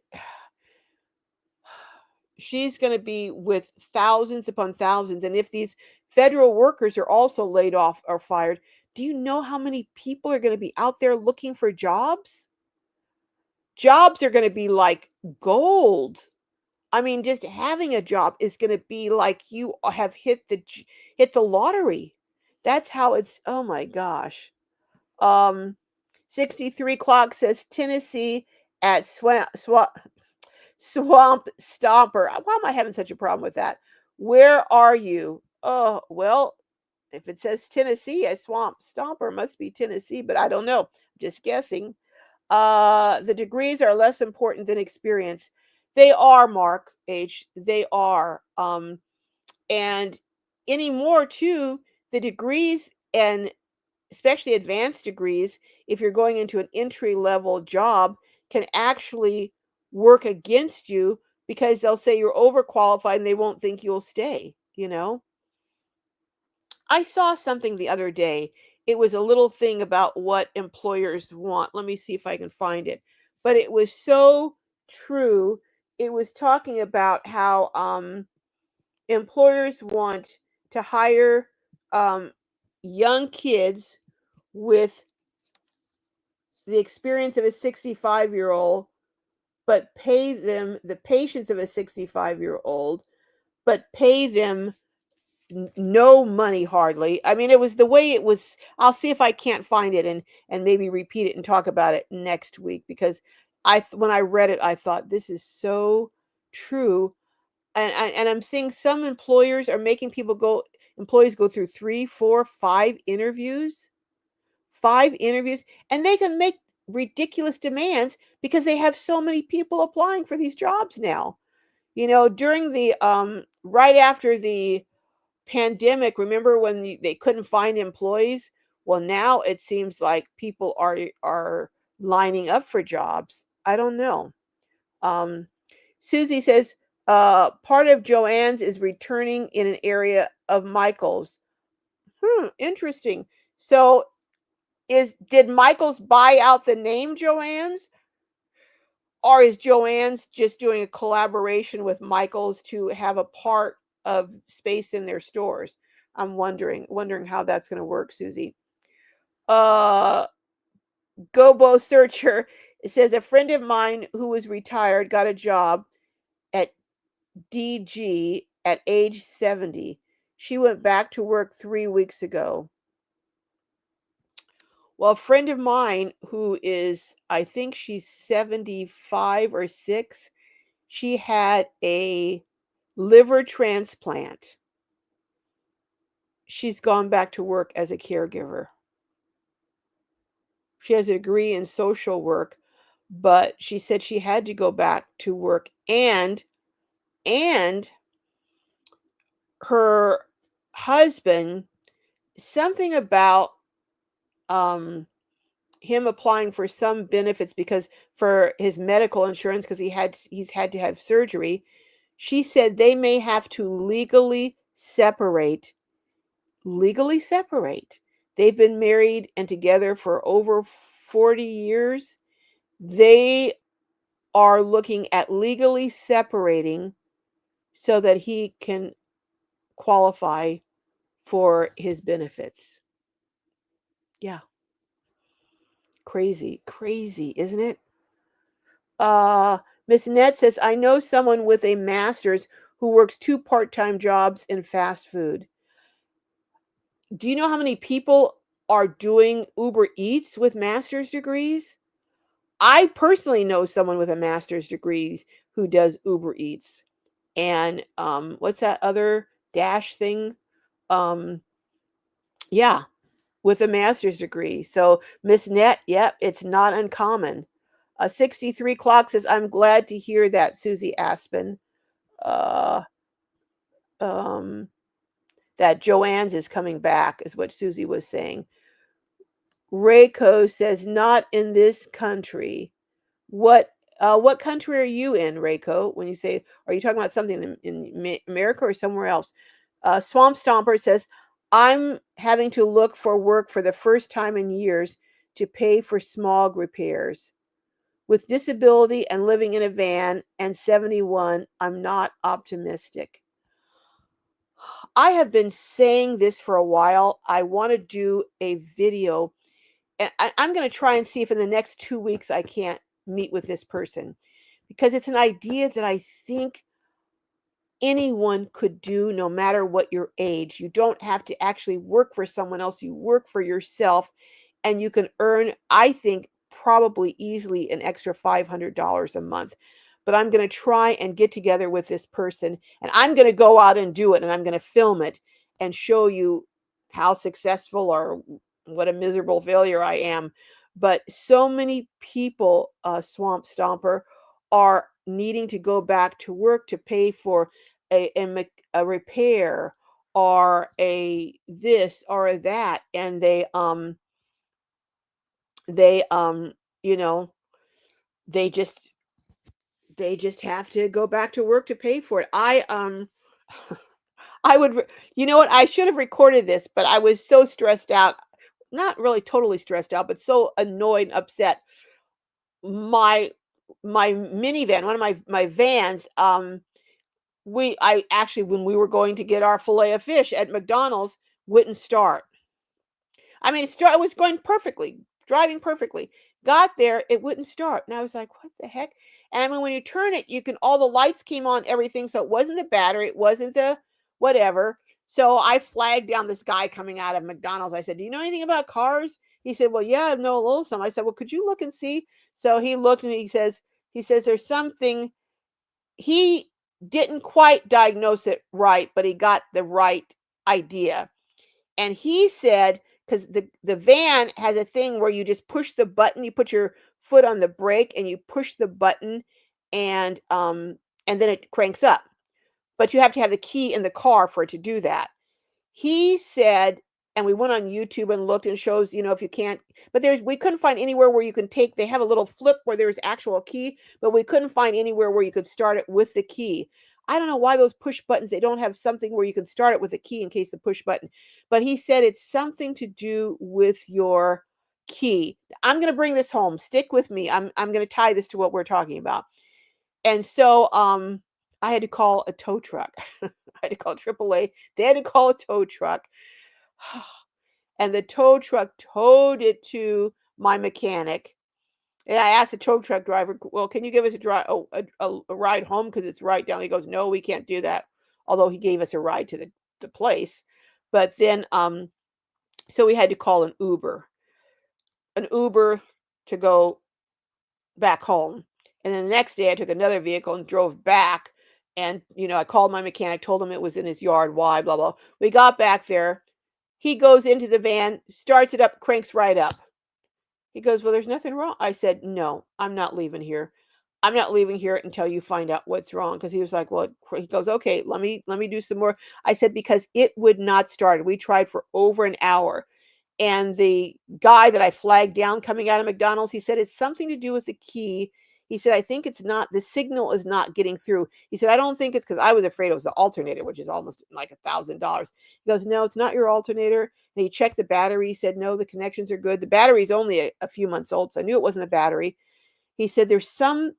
she's going to be with thousands upon thousands, and if these federal workers are also laid off or fired, do you know how many people are going to be out there looking for jobs? Jobs are going to be like gold. I mean, just having a job is going to be like you have hit the lottery. That's how it's. Oh my gosh. Um, 63 clock says Tennessee at Swamp Stomper. Why am I having such a problem with that? Where are you? Oh well, if it says Tennessee at Swamp Stomper, it must be Tennessee, but I don't know. Just guessing. The degrees are less important than experience. They are, Mark H. They are. And anymore too, the degrees, and especially advanced degrees, if you're going into an entry level job, can actually work against you because they'll say you're overqualified and they won't think you'll stay, you know? I saw something the other day. It was a little thing about what employers want. Let me see if I can find it. But it was so true. It was talking about how employers want to hire um, young kids with the experience of a 65-year-old but pay them the patience of a 65-year-old, but pay them no money hardly. I mean, it was the way it was. I'll see if I can't find it and maybe repeat it and talk about it next week, because when I read it, I thought this is so true. And I'm seeing some employers are making employees go through 3, 4, 5 interviews, 5 interviews, and they can make ridiculous demands because they have so many people applying for these jobs now. During the right after the pandemic, remember when they couldn't find employees? Well, now it seems like people are lining up for jobs. I don't know. Um, Susie says part of Joanne's is returning in an area of Michael's. Interesting. So did Michael's buy out the name Joanne's, or is Joanne's just doing a collaboration with Michael's to have a part of space in their stores? I'm wondering how that's going to work, Susie. Uh, Gobo Searcher, it says a friend of mine who was retired got a job at DG at age 70. She went back to work 3 weeks ago. Well, a friend of mine who is, I think she's 75 or 6, she had a liver transplant. She's gone back to work as a caregiver. She has a degree in social work, but she said she had to go back to work, and her husband, something about um him applying for some benefits because for his medical insurance, because he's had to have surgery. She said they may have to legally separate. They've been married and together for over 40 years. They are looking at legally separating so that he can qualify for his benefits. Yeah, crazy, isn't it? Uh, Miss Net says, I know someone with a master's who works 2 part-time jobs in fast food. Do you know how many people are doing Uber Eats with master's degrees? I personally know someone with a master's degree who does Uber Eats. And what's that other dash thing? Um, yeah, with a master's degree. So Miss Net, yep, it's not uncommon. 63 Clock says, I'm glad to hear that, Susie Aspen. Uh, um, that Joanne's is coming back, is what Susie was saying. Rayco says, not in this country. What country are you in, Rayco? When you say, are you talking about something in America or somewhere else? Swamp Stomper says, I'm having to look for work for the first time in years to pay for smog repairs. With disability and living in a van and 71, I'm not optimistic. I have been saying this for a while. I want to do a video, and I'm going to try and see if in the next 2 weeks I can't meet with this person, because it's an idea that I think anyone could do no matter what your age. You don't have to actually work for someone else, you work for yourself, and you can earn, I think, probably easily an extra $500 a month. But I'm going to try and get together with this person, and I'm going to go out and do it, and I'm going to film it and show you how successful or what a miserable failure I am. But so many people, Swamp Stomper, are needing to go back to work to pay for a repair or a this or a that, and they you know they just have to go back to work to pay for it. I would, you know what, I should have recorded this, but I was so stressed out, not really totally stressed out, but so annoyed and upset. My my minivan, one of my vans, I actually, when we were going to get our fillet of fish at McDonald's, wouldn't start. I mean, it was going perfectly, driving perfectly. Got there, it wouldn't start, and I was like, "What the heck?" And I mean, when you turn it, you can, all the lights came on, everything. So it wasn't the battery, it wasn't the whatever. So I flagged down this guy coming out of McDonald's. I said, "Do you know anything about cars?" He said, "Well, yeah, I know a little some." I said, "Well, could you look and see?" So he looked and he says, "There's something." He didn't quite diagnose it right, but he got the right idea. And he said, because the van has a thing where you just push the button, you put your foot on the brake and you push the button, and then it cranks up. But you have to have the key in the car for it to do that. He said, and we went on YouTube and looked and shows, if you can't, but we couldn't find anywhere where you can take, they have a little flip where there's actual key, but we couldn't find anywhere where you could start it with the key. I don't know why those push buttons, they don't have something where you can start it with a key in case the push button. But he said it's something to do with your key. I'm going to bring this home. Stick with me. I'm going to tie this to what we're talking about. And so I had to call a tow truck. I had to call AAA. They had to call a tow truck. And the tow truck towed it to my mechanic. And I asked the tow truck driver, "Well, can you give us a ride home because it's right down?" He goes, "No, we can't do that." Although he gave us a ride to the place. But then so we had to call an Uber to go back home. And then the next day I took another vehicle and drove back. And, I called my mechanic, told him it was in his yard. Why, blah, blah. We got back there. He goes into the van, starts it up, cranks right up. He goes, "Well, there's nothing wrong." I said, "No, I'm not leaving here. I'm not leaving here until you find out what's wrong." Because he was like, "Well," he goes, "Okay, let me do some more." I said, "Because it would not start. We tried for over an hour." And the guy that I flagged down coming out of McDonald's, he said, "It's something to do with the key." He said, "I think it's not, the signal is not getting through." He said, "I don't think it's," because I was afraid it was the alternator, which is almost like $1,000. He goes, "No, it's not your alternator." And he checked the battery. He said, "No, the connections are good." The battery's only a few months old, so I knew it wasn't a battery. He said, "There's some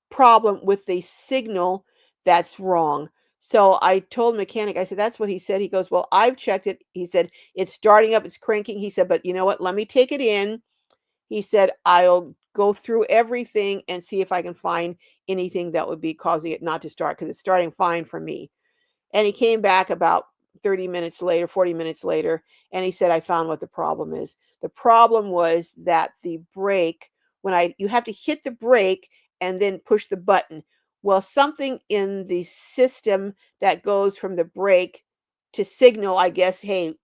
problem with the signal that's wrong." So I told the mechanic, I said, "That's what he said." He goes, "Well, I've checked it." He said, "It's starting up, it's cranking." He said, "But you know what? Let me take it in." He said, "I'll go through everything and see if I can find anything that would be causing it not to start because it's starting fine for me." And he came back about 30 minutes later, 40 minutes later, and he said, "I found what the problem is." The problem was that the brake, you have to hit the brake and then push the button. Well, something in the system that goes from the brake to signal, I guess, "Hey,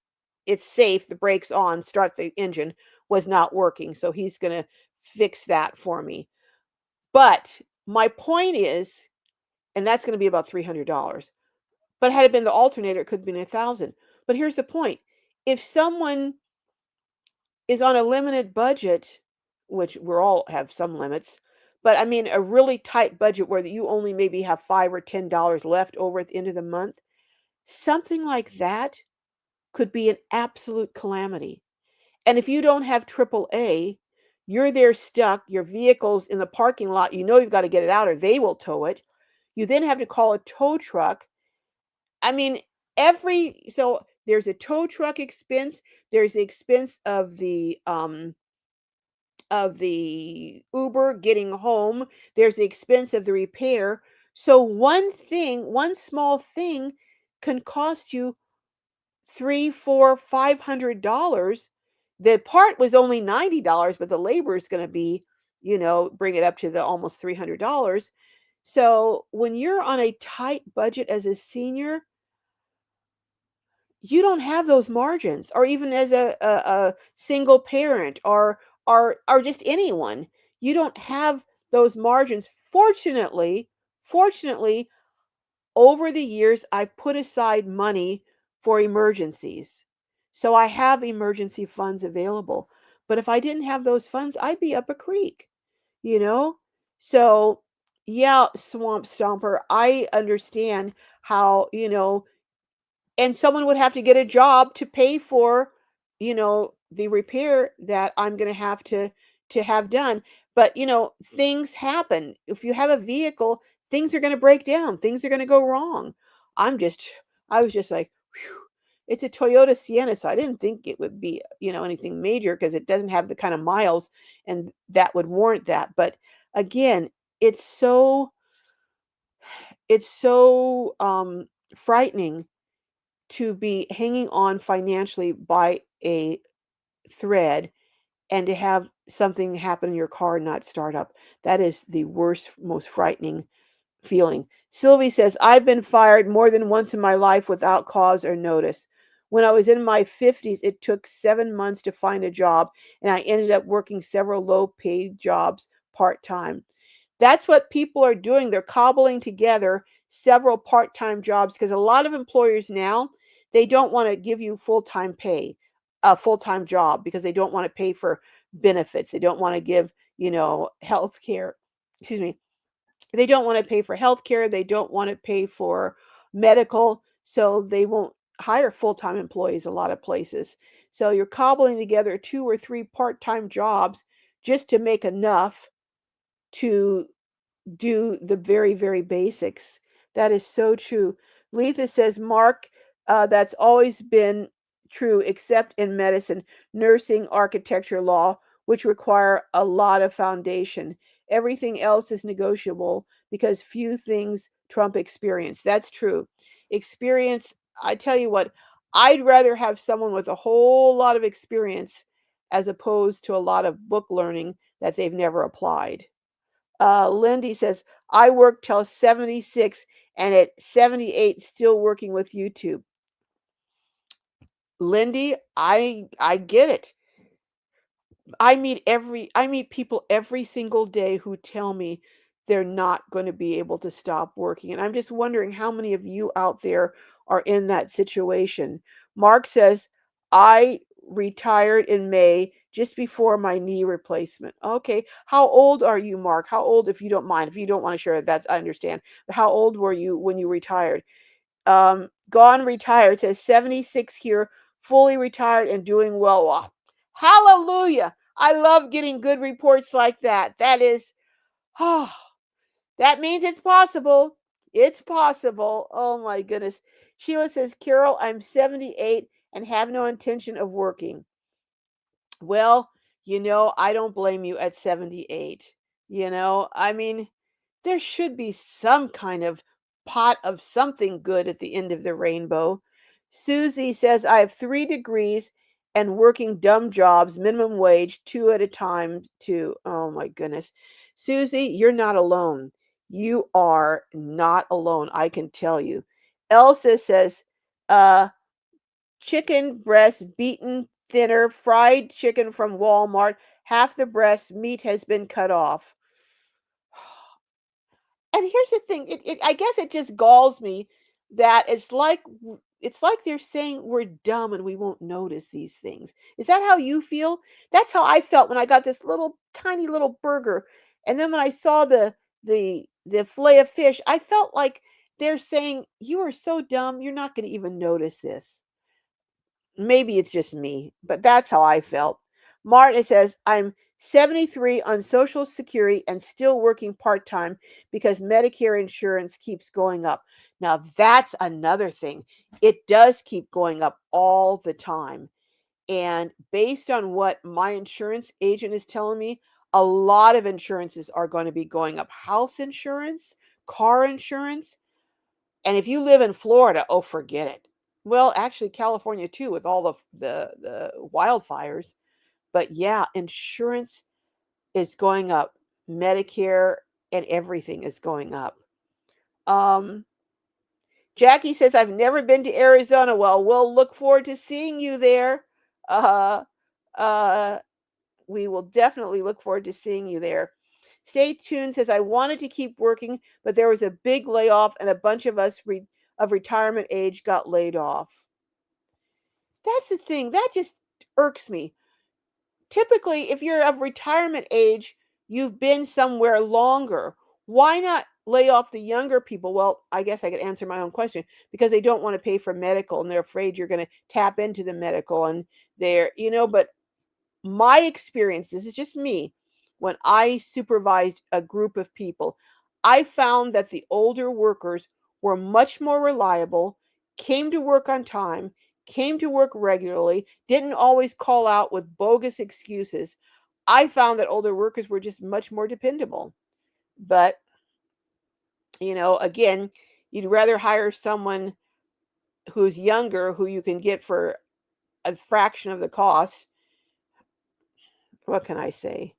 it's safe, the brake's on, start the engine," was not working. So he's going to fix that for me. But my point is, and that's going to be about $300. But had it been the alternator, it could have been 1,000. But here's the point. If someone is on a limited budget, which we all have some limits, but I mean a really tight budget where you only maybe have $5 or $10 left over at the end of the month, something like that could be an absolute calamity. And if you don't have AAA, you're there stuck, your vehicle's in the parking lot, you've got to get it out or they will tow it. You then have to call a tow truck. I mean, so there's a tow truck expense, there's the expense of the Uber getting home, there's the expense of the repair. So one small thing can cost you 3, 4, $500. The part was only $90, but the labor is going to be, bring it up to the almost $300. So when you're on a tight budget as a senior, you don't have those margins, or even as a single parent, or just anyone, you don't have those margins. Fortunately, over the years I've put aside money for emergencies, so I have emergency funds available. But if I didn't have those funds, I'd be up a creek, you know so yeah, swamp stomper, I understand how, and someone would have to get a job to pay for, the repair that I'm going to have done. But, things happen. If you have a vehicle, things are going to break down, things are going to go wrong. I'm just I was just like, "Whew." It's a Toyota Sienna, so I didn't think it would be, anything major because it doesn't have the kind of miles and that would warrant that. But again, it's so it's so frightening to be hanging on financially by a thread and to have something happen in your car and not start up. That is the worst, most frightening feeling. Sylvie says, I've been fired more than once in my life without cause or notice. When I was in my 50s, it took 7 months to find a job, and I ended up working several low paid jobs part time. That's what people are doing. They're cobbling together several part time jobs because a lot of employers now, they don't want to give you full time pay, a full time job, because they don't want to pay for benefits. They don't want to give, health care. Excuse me, they don't want to pay for health care. They don't want to pay for medical. So they won't hire full time employees a lot of places. So you're cobbling together two or three part time jobs just to make enough to do the very, very basics. That is so true. Letha says, Mark, that's always been true, except in medicine, nursing, architecture, law, which require a lot of foundation. Everything else is negotiable because few things trump experience. That's true. Experience, I tell you what, I'd rather have someone with a whole lot of experience as opposed to a lot of book learning that they've never applied. Lindy says, I worked till 76 and at 78 still working with YouTube. Lindy, I get it. I meet people every single day who tell me they're not going to be able to stop working. And I'm just wondering how many of you out there are in that situation. Mark says, I retired in May just before my knee replacement. Okay. How old are you, Mark? How old, if you don't mind? If you don't want to share it, that's I understand. But how old were you when you retired? Gone retired says 76 here, fully retired and doing well. Wow. Hallelujah. I love getting good reports like that. That is, oh, that means it's possible. It's possible. Oh my goodness. Sheila says, Carol, I'm 78 and have no intention of working. Well, I don't blame you at 78. I mean, there should be some kind of pot of something good at the end of the rainbow. Susie says, I have 3 degrees and working dumb jobs, minimum wage, two at a time, too. Oh my goodness. Susie, you're not alone. You are not alone, I can tell you. Elsa says, uh, chicken breast beaten thinner, fried chicken from Walmart, half the breast meat has been cut off. And here's the thing, I guess it just galls me that it's like they're saying we're dumb and we won't notice these things. Is that how you feel? That's how I felt when I got this little tiny little burger. And then when I saw the fillet of fish, I felt like they're saying you are so dumb, you're not going to even notice this. Maybe it's just me, but that's how I felt. Martin says, I'm 73 on Social Security and still working part time because Medicare insurance keeps going up. Now, that's another thing. It does keep going up all the time. And based on what my insurance agent is telling me, a lot of insurances are going to be going up. House insurance, car insurance, and if you live in Florida, oh, forget it. Well, actually, California too, with all the wildfires. But yeah, insurance is going up. Medicare and everything is going up. Um, Jackie says, I've never been to Arizona. Well, we'll look forward to seeing you there. Uh, uh, we will definitely look forward to seeing you there. Stay tuned says, I wanted to keep working, but there was a big layoff and a bunch of us of retirement age got laid off. That's the thing. That just irks me. Typically, if you're of retirement age, you've been somewhere longer. Why not lay off the younger people? Well, I guess I could answer my own question because they don't want to pay for medical and they're afraid you're going to tap into the medical and but my experience, this is just me, when I supervised a group of people, I found that the older workers were much more reliable, came to work on time, came to work regularly, didn't always call out with bogus excuses. I found that older workers were just much more dependable. But, again, you'd rather hire someone who's younger who you can get for a fraction of the cost. What can I say?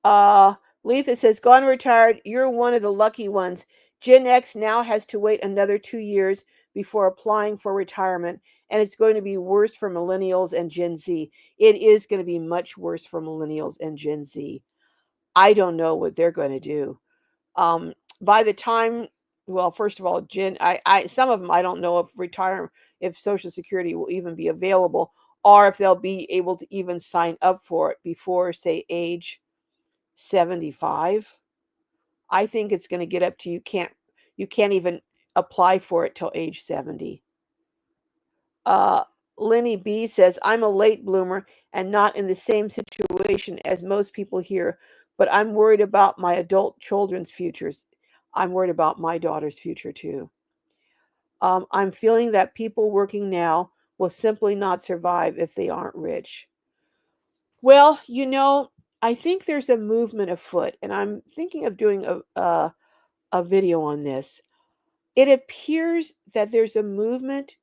Uh, Letha says, gone retired. You're one of the lucky ones. Gen X now has to wait another 2 years before applying for retirement, and it's going to be worse for millennials and Gen Z. It is going to be much worse for millennials and Gen Z. I don't know what they're going to do. By the time, well, first of all, some of them I don't know if Social Security will even be available, or if they'll be able to even sign up for it before, say, age 75. I think it's going to get up to you can't even apply for it till age 70. Uh, Lenny B says, I'm a late bloomer and not in the same situation as most people here, but I'm worried about my adult children's futures. I'm worried about my daughter's future too. I'm feeling that people working now will simply not survive if they aren't rich. Well, I think there's a movement afoot, and I'm thinking of doing a video on this. It appears that there's a movement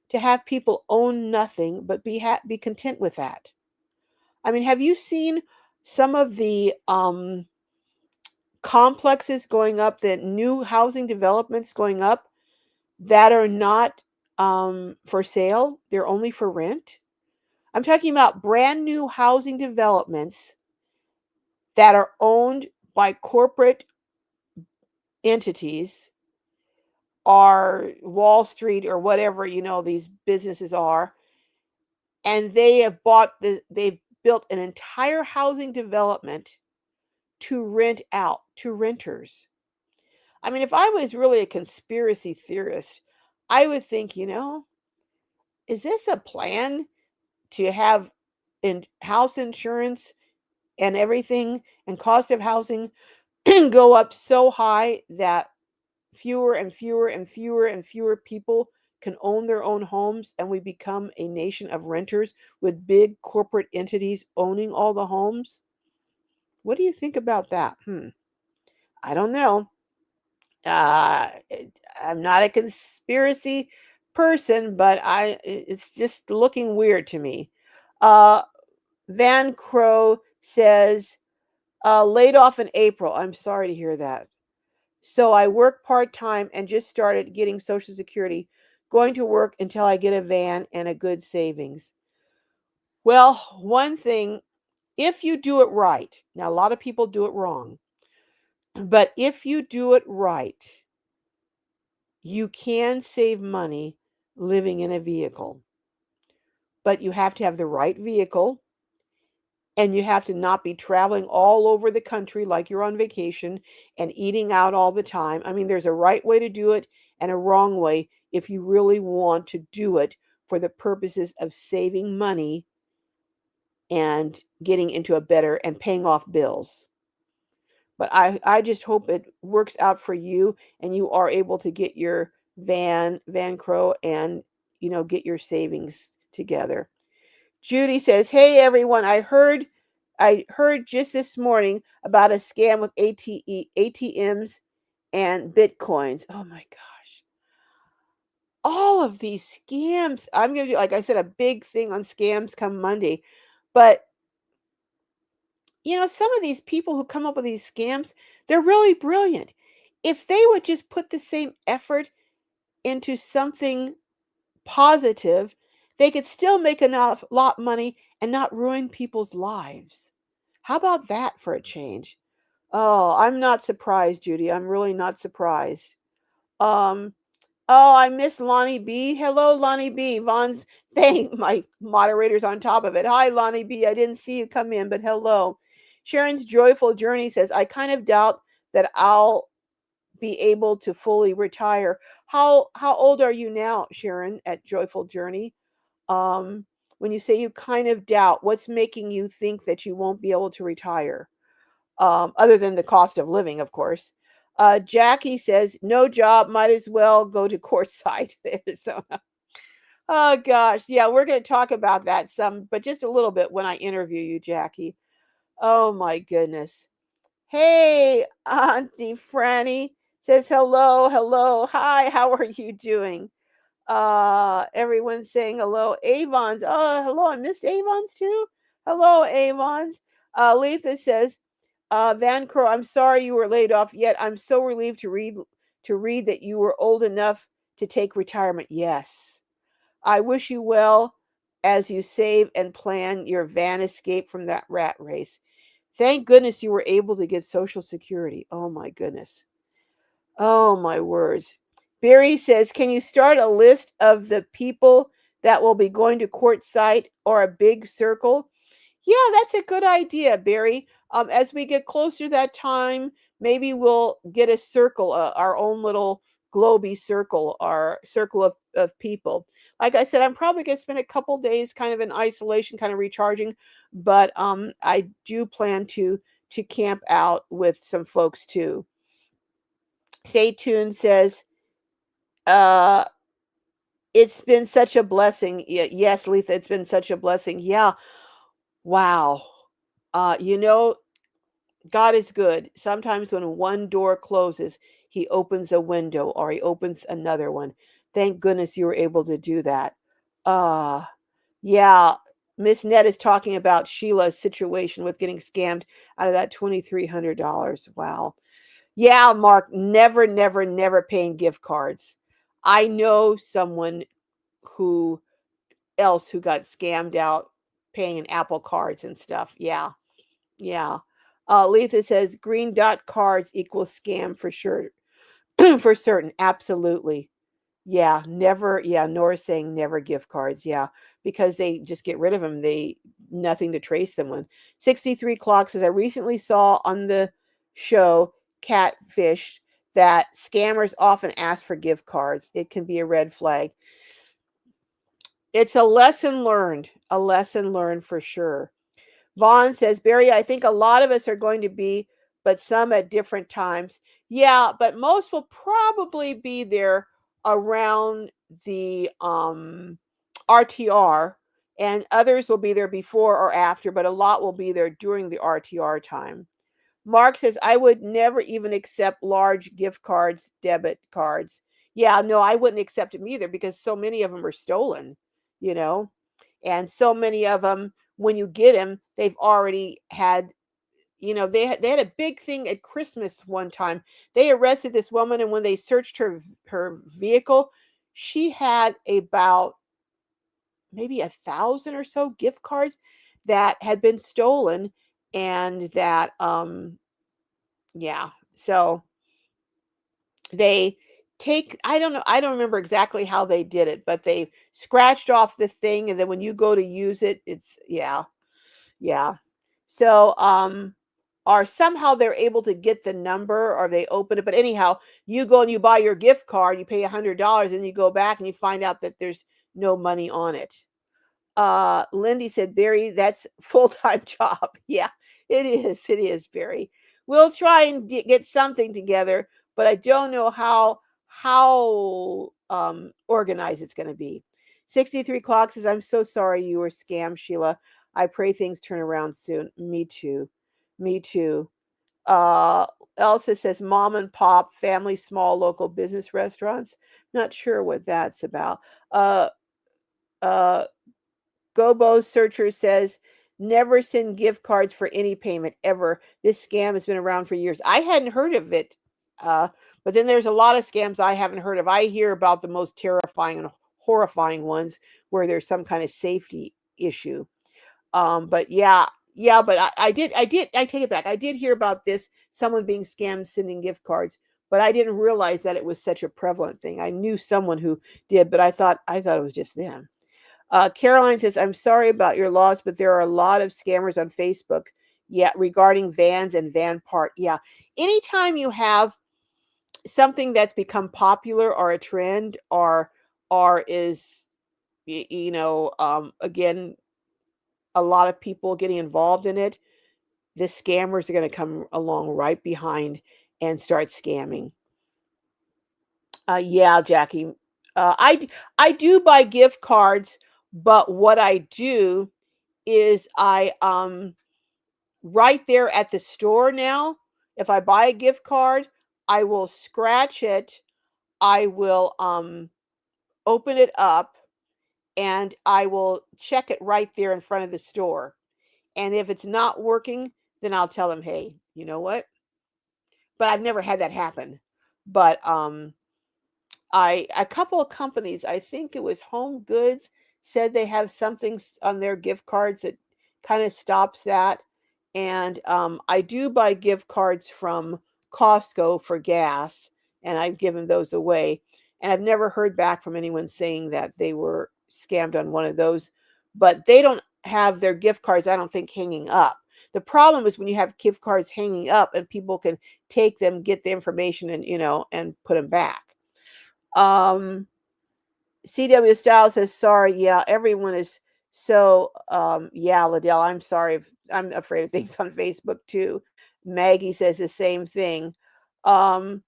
to have people own nothing but be content with that. I mean, have you seen some of the complexes going up, the new housing developments going up that are not for sale? They're only for rent. I'm talking about brand new housing developments that are owned by corporate entities or Wall Street or whatever these businesses are, and they've built an entire housing development to rent out to renters. I mean, if I was really a conspiracy theorist, I would think, is this a plan to have house insurance and everything and cost of housing go up so high that fewer and fewer and fewer and fewer people can own their own homes, and we become a nation of renters with big corporate entities owning all the homes? What do you think about that? I don't know. Uh, I'm not a conspiracy person, but it's just looking weird to me. Uh, Van Crow says, laid off in April. I'm sorry to hear that. So I work part time and just started getting Social Security, going to work until I get a van and a good savings. Well, one thing, if you do it right, now a lot of people do it wrong, but if you do it right, you can save money living in a vehicle. But you have to have the right vehicle, and you have to not be traveling all over the country like you're on vacation and eating out all the time. I mean, there's a right way to do it and a wrong way if you really want to do it for the purposes of saving money and getting into a better and paying off bills. But I just hope it works out for you and you are able to get your Van Crow, and get your savings together. Judy says, "Hey everyone, I heard just this morning about a scam with ATMs and bitcoins. Oh my gosh. All of these scams. I'm going to do, like I said, a big thing on scams come Monday. But some of these people who come up with these scams, they're really brilliant. If they would just put the same effort into something positive, they could still make enough lot money and not ruin people's lives. How about that for a change? Oh, I'm not surprised, Judy. I'm really not surprised. Um, oh, I miss Lonnie B. Hello, Lonnie B. Vaughn's thing. My moderator's on top of it. Hi, Lonnie B. I didn't see you come in, but hello. Sharon's Joyful Journey says, I kind of doubt that I'll be able to fully retire. How old are you now, Sharon, at Joyful Journey? Um, when you say you kind of doubt, what's making you think that you won't be able to retire? Other than the cost of living, of course. Jackie says, no job, might as well go to courtside Arizona. Oh gosh, yeah, we're going to talk about that some, but just a little bit when I interview you, Jackie. Oh my goodness. Hey, Auntie Franny says hello, hello, hi, how are you doing? Everyone's saying hello. Avon's, oh, hello, I missed Avon's too. Hello, Avon's. Letha says, Van Crow, I'm sorry you were laid off, yet I'm so relieved to read that you were old enough to take retirement. Yes. I wish you well as you save and plan your van escape from that rat race. Thank goodness you were able to get Social Security. Oh my goodness. Oh my words. Barry says, can you start a list of the people that will be going to court site or a big circle? Yeah, that's a good idea, Barry. As we get closer to that time, maybe we'll get a circle, our own little globy circle, our circle of people. Like I said, I'm probably going to spend a couple days kind of in isolation, kind of recharging, but I do plan to camp out with some folks too. Stay tuned says, uh, it's been such a blessing. Yes, Letha, it's been such a blessing. Yeah. Wow. You know, God is good. Sometimes when one door closes, he opens a window or he opens another one. Thank goodness you were able to do that. Uh yeah, Miss Net is talking about Sheila's situation with getting scammed out of that $2,300. Wow. Yeah, Mark, never, never, never paying gift cards. I know someone who else who got scammed out paying in Apple cards and stuff. Yeah. Yeah. Letha says green dot cards equals scam for sure. For certain. Absolutely. Yeah. Never. Yeah. Nora's saying never gift cards. Yeah. Because they just get rid of them. They nothing to trace them with. 63 Clock says I recently saw on the show Catfish that scammers often ask for gift cards. It can be a red flag. It's a lesson learned. A lesson learned for sure. Vaughn says, Barry, I think a lot of us are going to be, but some at different times. Yeah, but most will probably be there around the RTR, and others will be there before or after, but a lot will be there during the RTR time. Mark says, I would never even accept large gift cards, debit cards. Yeah, no, I wouldn't accept them either because so many of them are stolen, you know, and so many of them, when you get them, they've already had, they had a big thing at Christmas one time. They arrested this woman, and when they searched her vehicle, she had about maybe 1,000 or so gift cards that had been stolen, and that yeah. So they I don't remember exactly how they did it, but they scratched off the thing, and then when you go to use it, it's yeah. Yeah. So or somehow they're able to get the number or they open it. But anyhow, you go and you buy your gift card, you pay $100, and you go back and you find out that there's no money on it. Lindy said, Barry, that's full-time job. Yeah, it is. It is, Barry. We'll try and get something together, but I don't know how organized it's going to be. 63 Clock says, I'm so sorry you were scammed, Sheila. I pray things turn around soon. Me too. Me too. Uh, Elsa says, mom and pop, family, small local business restaurants. Not sure what that's about. Uh, uh, Gobo Searcher says, never send gift cards for any payment ever. This scam has been around for years. I hadn't heard of it. Uh, but then there's a lot of scams I haven't heard of. I hear about the most terrifying and horrifying ones where there's some kind of safety issue. But yeah, yeah, but I take it back. I did hear about this, someone being scammed sending gift cards, but I didn't realize that it was such a prevalent thing. I knew someone who did, but I thought it was just them. Caroline says, I'm sorry about your loss, but there are a lot of scammers on Facebook. Yeah, regarding vans and van part. Yeah. Anytime you have something that's become popular or a trend or is again a lot of people getting involved in it, the scammers are going to come along right behind and start scamming. Yeah, Jackie. I do buy gift cards, but what I do is I right there at the store now. If I buy a gift card, I will scratch it. I will open it up and I will check it right there in front of the store. And if it's not working, then I'll tell them, "Hey, you know what?" But I've never had that happen. But I a couple of companies, I think it was Home Goods, said they have something on their gift cards that kind of stops that. And I do buy gift cards from Costco for gas, and I've given those away. And I've never heard back from anyone saying that they were scammed on one of those. But they don't have their gift cards, I don't think, hanging up. The problem is when you have gift cards hanging up and people can take them, get the information, and and put them back. Um, CW Styles says, sorry, yeah, everyone is so yeah, Liddell, I'm sorry if I'm afraid of things on Facebook too. Maggie says the same thing. Um,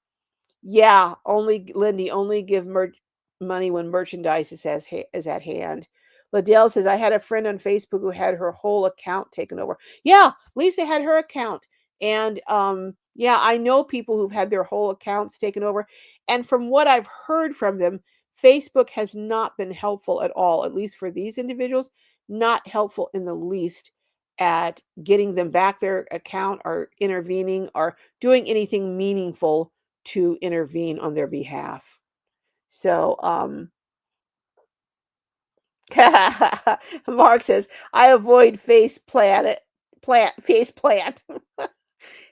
yeah, only Lindy, only give money when merchandise is at hand. Liddell says, I had a friend on Facebook who had her whole account taken over. Yeah, Lisa had her account. And yeah, I know people who've had their whole accounts taken over. And from what I've heard from them, Facebook has not been helpful at all, at least for these individuals, not helpful in the least at getting them back their account or intervening or doing anything meaningful to intervene on their behalf. So, Mark says, I avoid face plant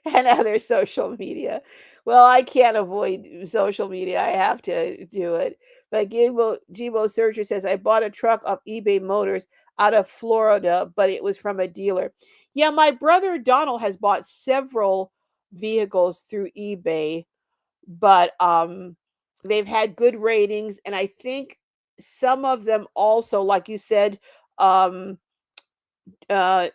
and other social media. Well, I can't avoid social media. I have to do it. But Gibo Searcher says, I bought a truck off eBay Motors out of Florida, but it was from a dealer. Yeah, my brother Donald has bought several vehicles through eBay, but they've had good ratings, and I think some of them also, like you said, um uh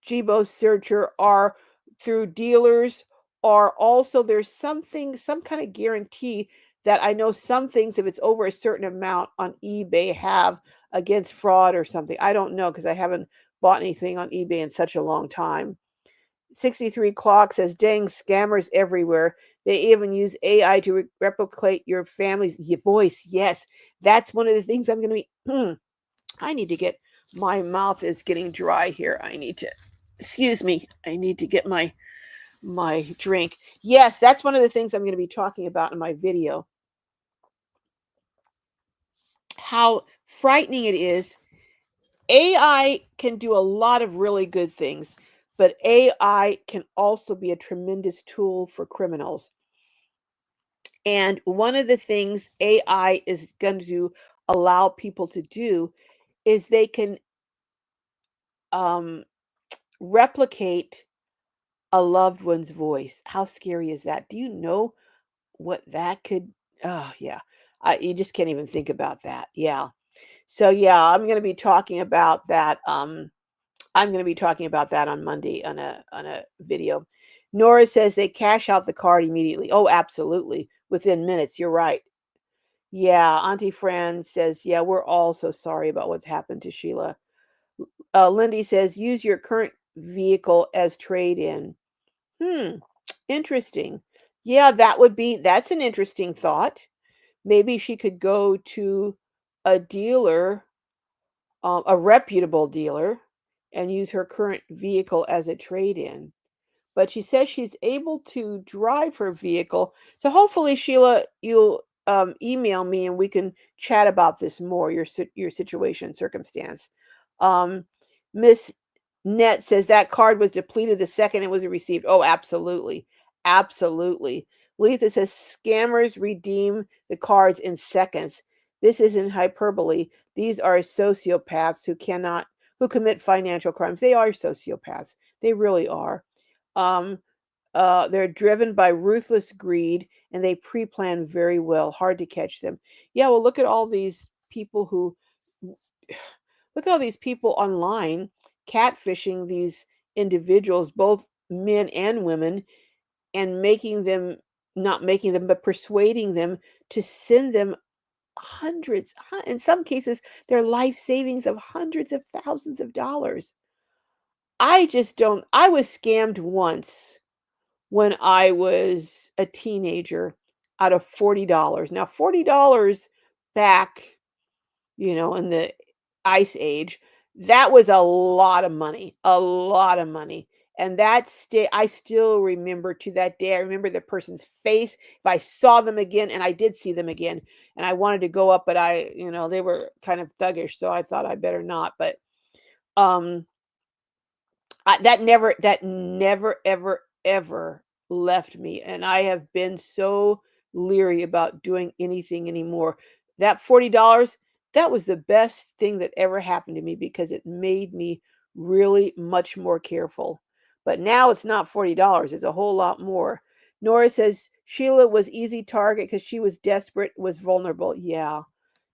Jibo Searcher, are through dealers, or also there's something, some kind of guarantee that I know some things, if it's over a certain amount on eBay, have against fraud or something. I don't know because I haven't bought anything on eBay in such a long time. 63 Clock says, dang, scammers everywhere. They even use AI to replicate your family's voice. Yes, that's one of the things I'm going to be. I need to get, my mouth is getting dry here. I need to, excuse me, I need to get my drink. Yes, that's one of the things I'm going to be talking about in my video. How frightening it is. AI can do a lot of really good things, but AI can also be a tremendous tool for criminals. And one of the things AI is going to allow people to do is they can um, replicate a loved one's voice. How scary is that? Do you know what that could? Oh, yeah. You just can't even think about that. Yeah. So, yeah, I'm going to be talking about that. I'm going to be talking about that on Monday on a video. Nora says they cash out the card immediately. Oh, absolutely. Within minutes. You're right. Yeah, Auntie Fran says, yeah, we're all so sorry about what's happened to Sheila. Lindy says, use your current vehicle as trade in. Hmm, interesting. Yeah, that's an interesting thought. Maybe she could go to a dealer, a reputable dealer, and use her current vehicle as a trade in. But she says she's able to drive her vehicle. So hopefully, Sheila, you'll email me and we can chat about this more, your situation, circumstance. Um, Miss Net says that card was depleted the second it was received. Oh, absolutely, absolutely. Letha says scammers redeem the cards in seconds. This isn't hyperbole. These are sociopaths who commit financial crimes. They are sociopaths. They really are. Um, they're driven by ruthless greed and they pre plan very well. Hard to catch them. Yeah, well, look at all these people who, look at all these people online catfishing these individuals, both men and women, and making them, not making them, but persuading them to send them hundreds, in some cases, their life savings of hundreds of thousands of dollars. I just don't, I was scammed once when I was a teenager out of $40. Now, $40 back, in the ice age, that was a lot of money, a lot of money. And I still remember to that day. I remember the person's face. If I saw them again, and I did see them again, and I wanted to go up, but they were kind of thuggish, so I thought I better not. But um, that never, ever, ever left me, and I have been so leery about doing anything anymore. That $40, that was the best thing that ever happened to me because it made me really much more careful. But now it's not $40, it's a whole lot more. Nora says Sheila was easy target because she was desperate, was vulnerable. Yeah.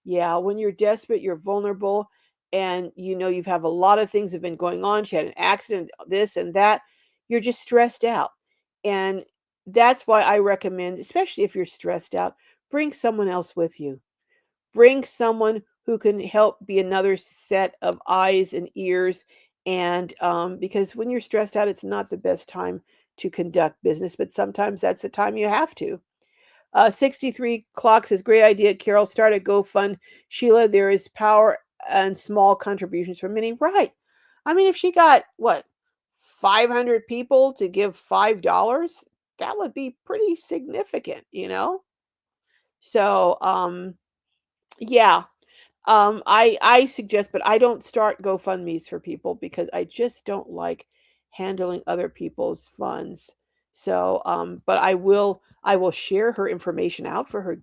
Yeah, when you're desperate, you're vulnerable, and you've have a lot of things have been going on. She had an accident, this and that. You're just stressed out. And that's why I recommend, especially if you're stressed out, bring someone else with you. Bring someone who can help be another set of eyes and ears. And because when you're stressed out, it's not the best time to conduct business, but sometimes that's the time you have to. 63 Clock says, great idea, Carol. Start a GoFund. Sheila, there is power and small contributions from many. Right. I mean, if she got, what, 500 people to give $5, that would be pretty significant. So, yeah. I suggest, but I don't start GoFundMe's for people because I just don't like handling other people's funds. So, but I will share her information out for her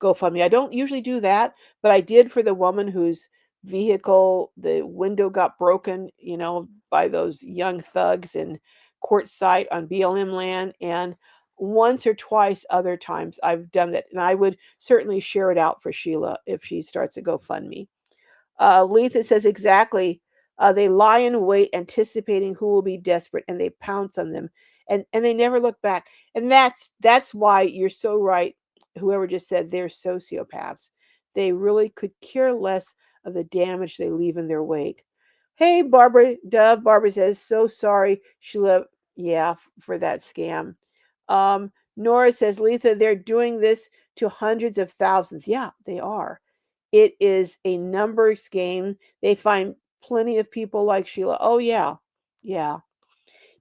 GoFundMe. I don't usually do that, but I did for the woman whose vehicle, the window got broken, by those young thugs in Quartzsite on BLM land. And once or twice other times I've done that. And I would certainly share it out for Sheila if she starts a GoFundMe. Letha says exactly. They lie in wait, anticipating who will be desperate, and they pounce on them, and they never look back. And that's why you're so right. Whoever just said they're sociopaths, they really could care less of the damage they leave in their wake. Hey, Barbara Dove. Barbara says, so sorry, Sheila. Yeah, for that scam. Nora says, Letha, they're doing this to hundreds of thousands. Yeah, they are. It is a numbers game. They find plenty of people like Sheila. Oh yeah. Yeah.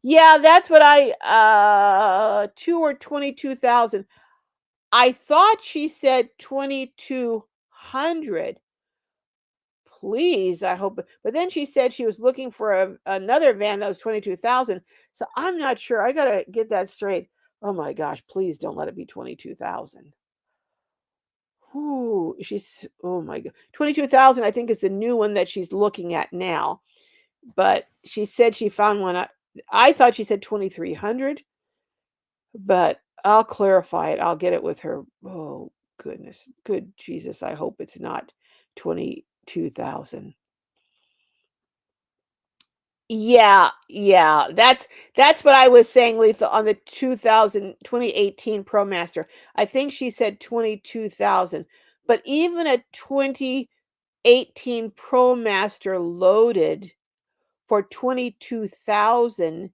Yeah, that's what I 2 or 22,000. I thought she said 2,200. Please, I hope. But then she said she was looking for another van that was 22,000. So I'm not sure. I got to get that straight. Oh my gosh, please don't let it be 22,000. Ooh, oh my god. 22,000 I think is the new one that she's looking at now. But she said she found one. I thought she said 2,300, but I'll clarify it. I'll get it with her. Oh goodness. Good Jesus, I hope it's not 22,000. Yeah, yeah. That's what I was saying, Lisa, on the 2018 ProMaster. I think she said 22,000. But even a 2018 ProMaster loaded for 22,000,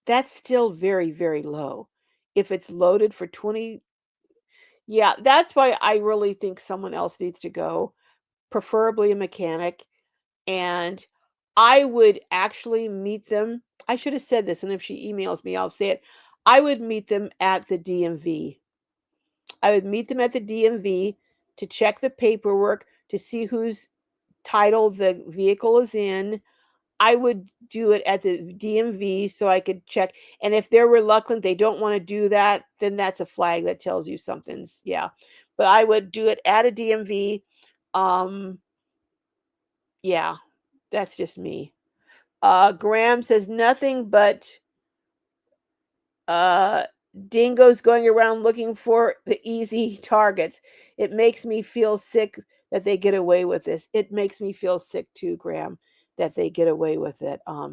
that's still very, very low. If it's loaded for 20, yeah, that's why I really think someone else needs to go, preferably a mechanic. And I would actually meet them. I should have said this, and if she emails me, I'll say it. I would meet them at the DMV. I would meet them at the DMV to check the paperwork, to see whose title the vehicle is in. I would do it at the DMV so I could check. And if they're reluctant, they don't want to do that, then that's a flag that tells you something's, yeah. But I would do it at a DMV. Um, yeah, that's just me. Graham says nothing but uh, dingoes going around looking for the easy targets. It makes me feel sick that they get away with this. It makes me feel sick too, Graham, that they get away with it. I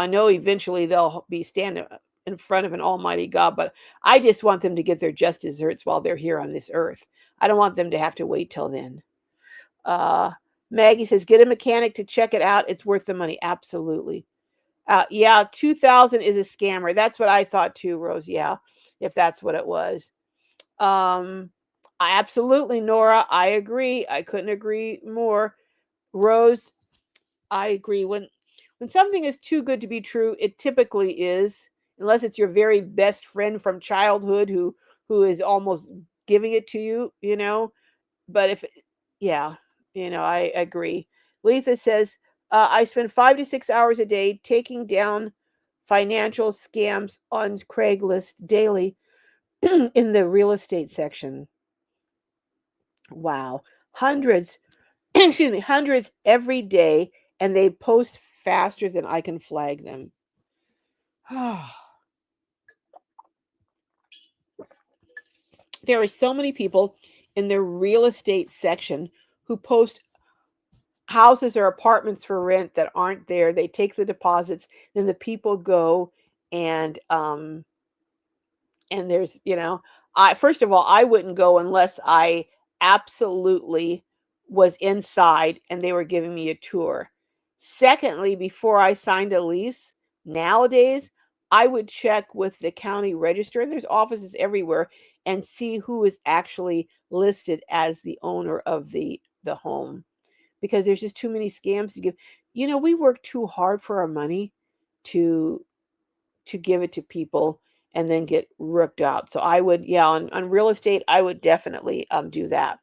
know eventually they'll be standing in front of an almighty God, but I just want them to get their just desserts while they're here on this earth. I don't want them to have to wait till then. Uh, Maggie says, get a mechanic to check it out. It's worth the money. Absolutely. Yeah, 2000 is a scammer. That's what I thought too, Rose. Yeah, if that's what it was. Um, absolutely, Nora. I agree. I couldn't agree more. Rose, I agree. When something is too good to be true, it typically is, unless it's your very best friend from childhood who is almost giving it to you, you know. But if yeah, I agree. Lisa says, I spend 5 to 6 hours a day taking down financial scams on Craigslist daily in the real estate section. Wow. Hundreds, excuse me, hundreds every day, and they post faster than I can flag them. There are so many people in the real estate section who post houses or apartments for rent that aren't there. They take the deposits, then the people go and there's, I first of all, I wouldn't go unless I absolutely was inside and they were giving me a tour. Secondly, before I signed a lease, nowadays I would check with the county register, and there's offices everywhere, and see who is actually listed as the owner of the home, because there's just too many scams to give. We work too hard for our money to give it to people and then get rooked out. So I would, yeah, on real estate, I would definitely do that.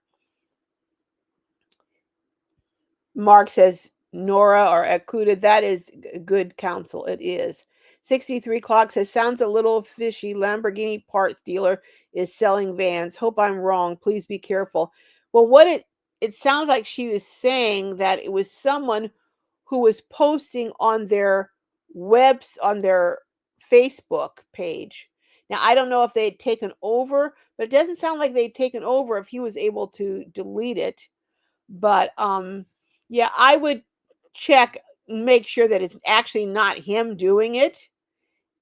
Mark says, Nora or Akuda, that is good counsel. It is. 63 Clock says, sounds a little fishy. Lamborghini parts dealer is selling vans. Hope I'm wrong. Please be careful. Well, it sounds like she was saying that it was someone who was posting on their Facebook page. Now, I don't know if they had taken over, but it doesn't sound like they'd taken over if he was able to delete it. But yeah, I would check, make sure that it's actually not him doing it,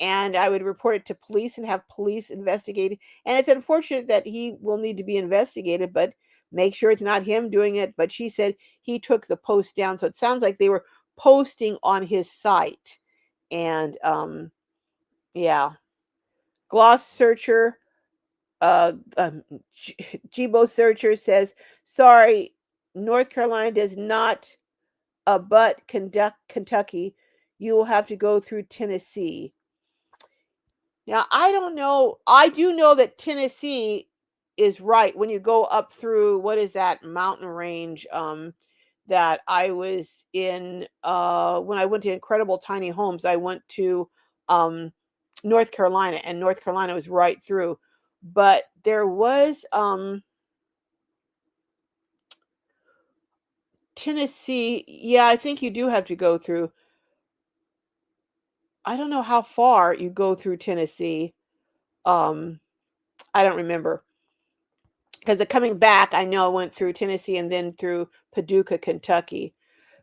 and I would report it to police and have police investigate it. And it's unfortunate that he will need to be investigated, but make sure it's not him doing it. But she said he took the post down, so it sounds like they were posting on his site. And yeah, Gloss Searcher, uh, um, Jibo Searcher says, sorry, North Carolina does not but Kentucky, you will have to go through Tennessee. Now, I don't know. I do know that Tennessee is right when you go up through, what is that mountain range that I was in when I went to Incredible Tiny Homes. I went to North Carolina, and North Carolina was right through. But there was Tennessee. Yeah, I think you do have to go through. I don't know how far you go through Tennessee. Um, I don't remember, because the coming back, I know I went through Tennessee and then through Paducah, Kentucky.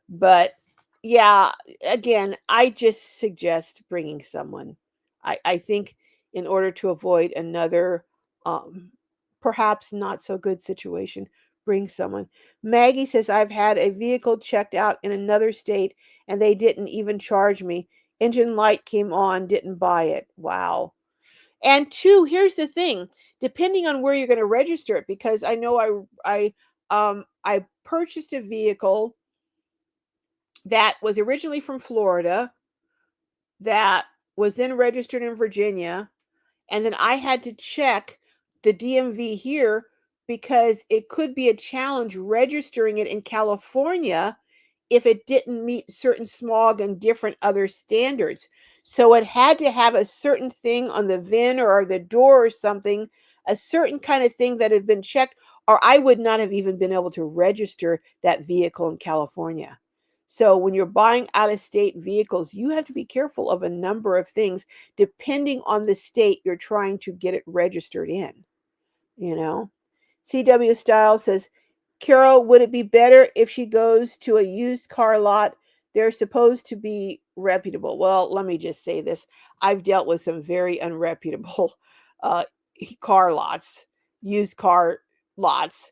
But yeah, again, I just suggest bringing someone. I think in order to avoid another, um, perhaps not so good situation, bring someone. Maggie says, I've had a vehicle checked out in another state and they didn't even charge me. Engine light came on, didn't buy it. Wow. And two, here's the thing, depending on where you're going to register it, because I know I purchased a vehicle that was originally from Florida, that was then registered in Virginia, and then I had to check the DMV here because it could be a challenge registering it in California if it didn't meet certain smog and different other standards. So it had to have a certain thing on the VIN or the door or something, a certain kind of thing that had been checked, or I would not have even been able to register that vehicle in California. So when you're buying out of state vehicles, you have to be careful of a number of things depending on the state you're trying to get it registered in, you know? CW Style says, Carol, would it be better if she goes to a used car lot? They're supposed to be reputable. Well, let me just say this. I've dealt with some very unreputable uh, car lots, used car lots,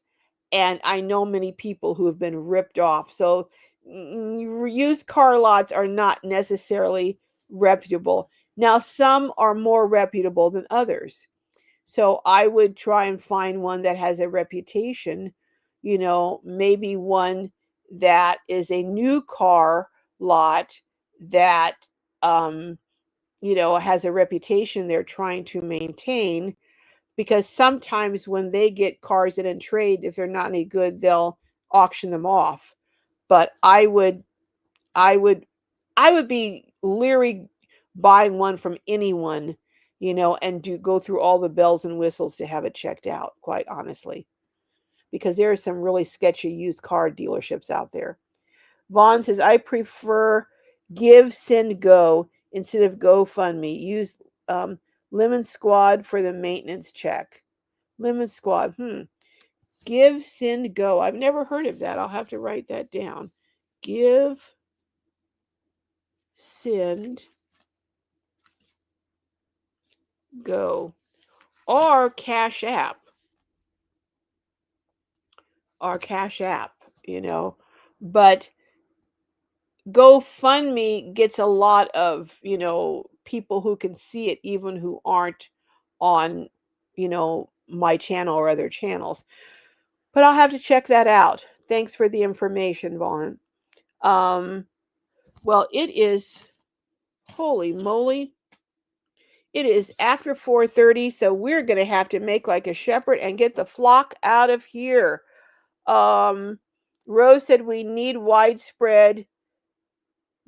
and I know many people who have been ripped off. So, used car lots are not necessarily reputable. Now, some are more reputable than others. So I would try and find one that has a reputation, maybe one that is a new car lot that, um, has a reputation they're trying to maintain. Because sometimes when they get cars in trade, if they're not any good, they'll auction them off. But I would, I would be leery buying one from anyone, and do go through all the bells and whistles to have it checked out, quite honestly, because there are some really sketchy used car dealerships out there. Vaughn says, I prefer Give, Send, Go instead of GoFundMe. Use um, Lemon Squad for the maintenance check. Lemon Squad. Give, Send, Go. I've never heard of that. I'll have to write that down. Give, Send, Go. Or Cash App. Or Cash App, you know. But GoFundMe gets a lot of, people who can see it, even who aren't on, my channel or other channels. But I'll have to check that out. Thanks for the information, Vaughn. Um, well, it is, holy moly, it is after 4:30, so we're going to have to make like a shepherd and get the flock out of here. Um, Rose said we need widespread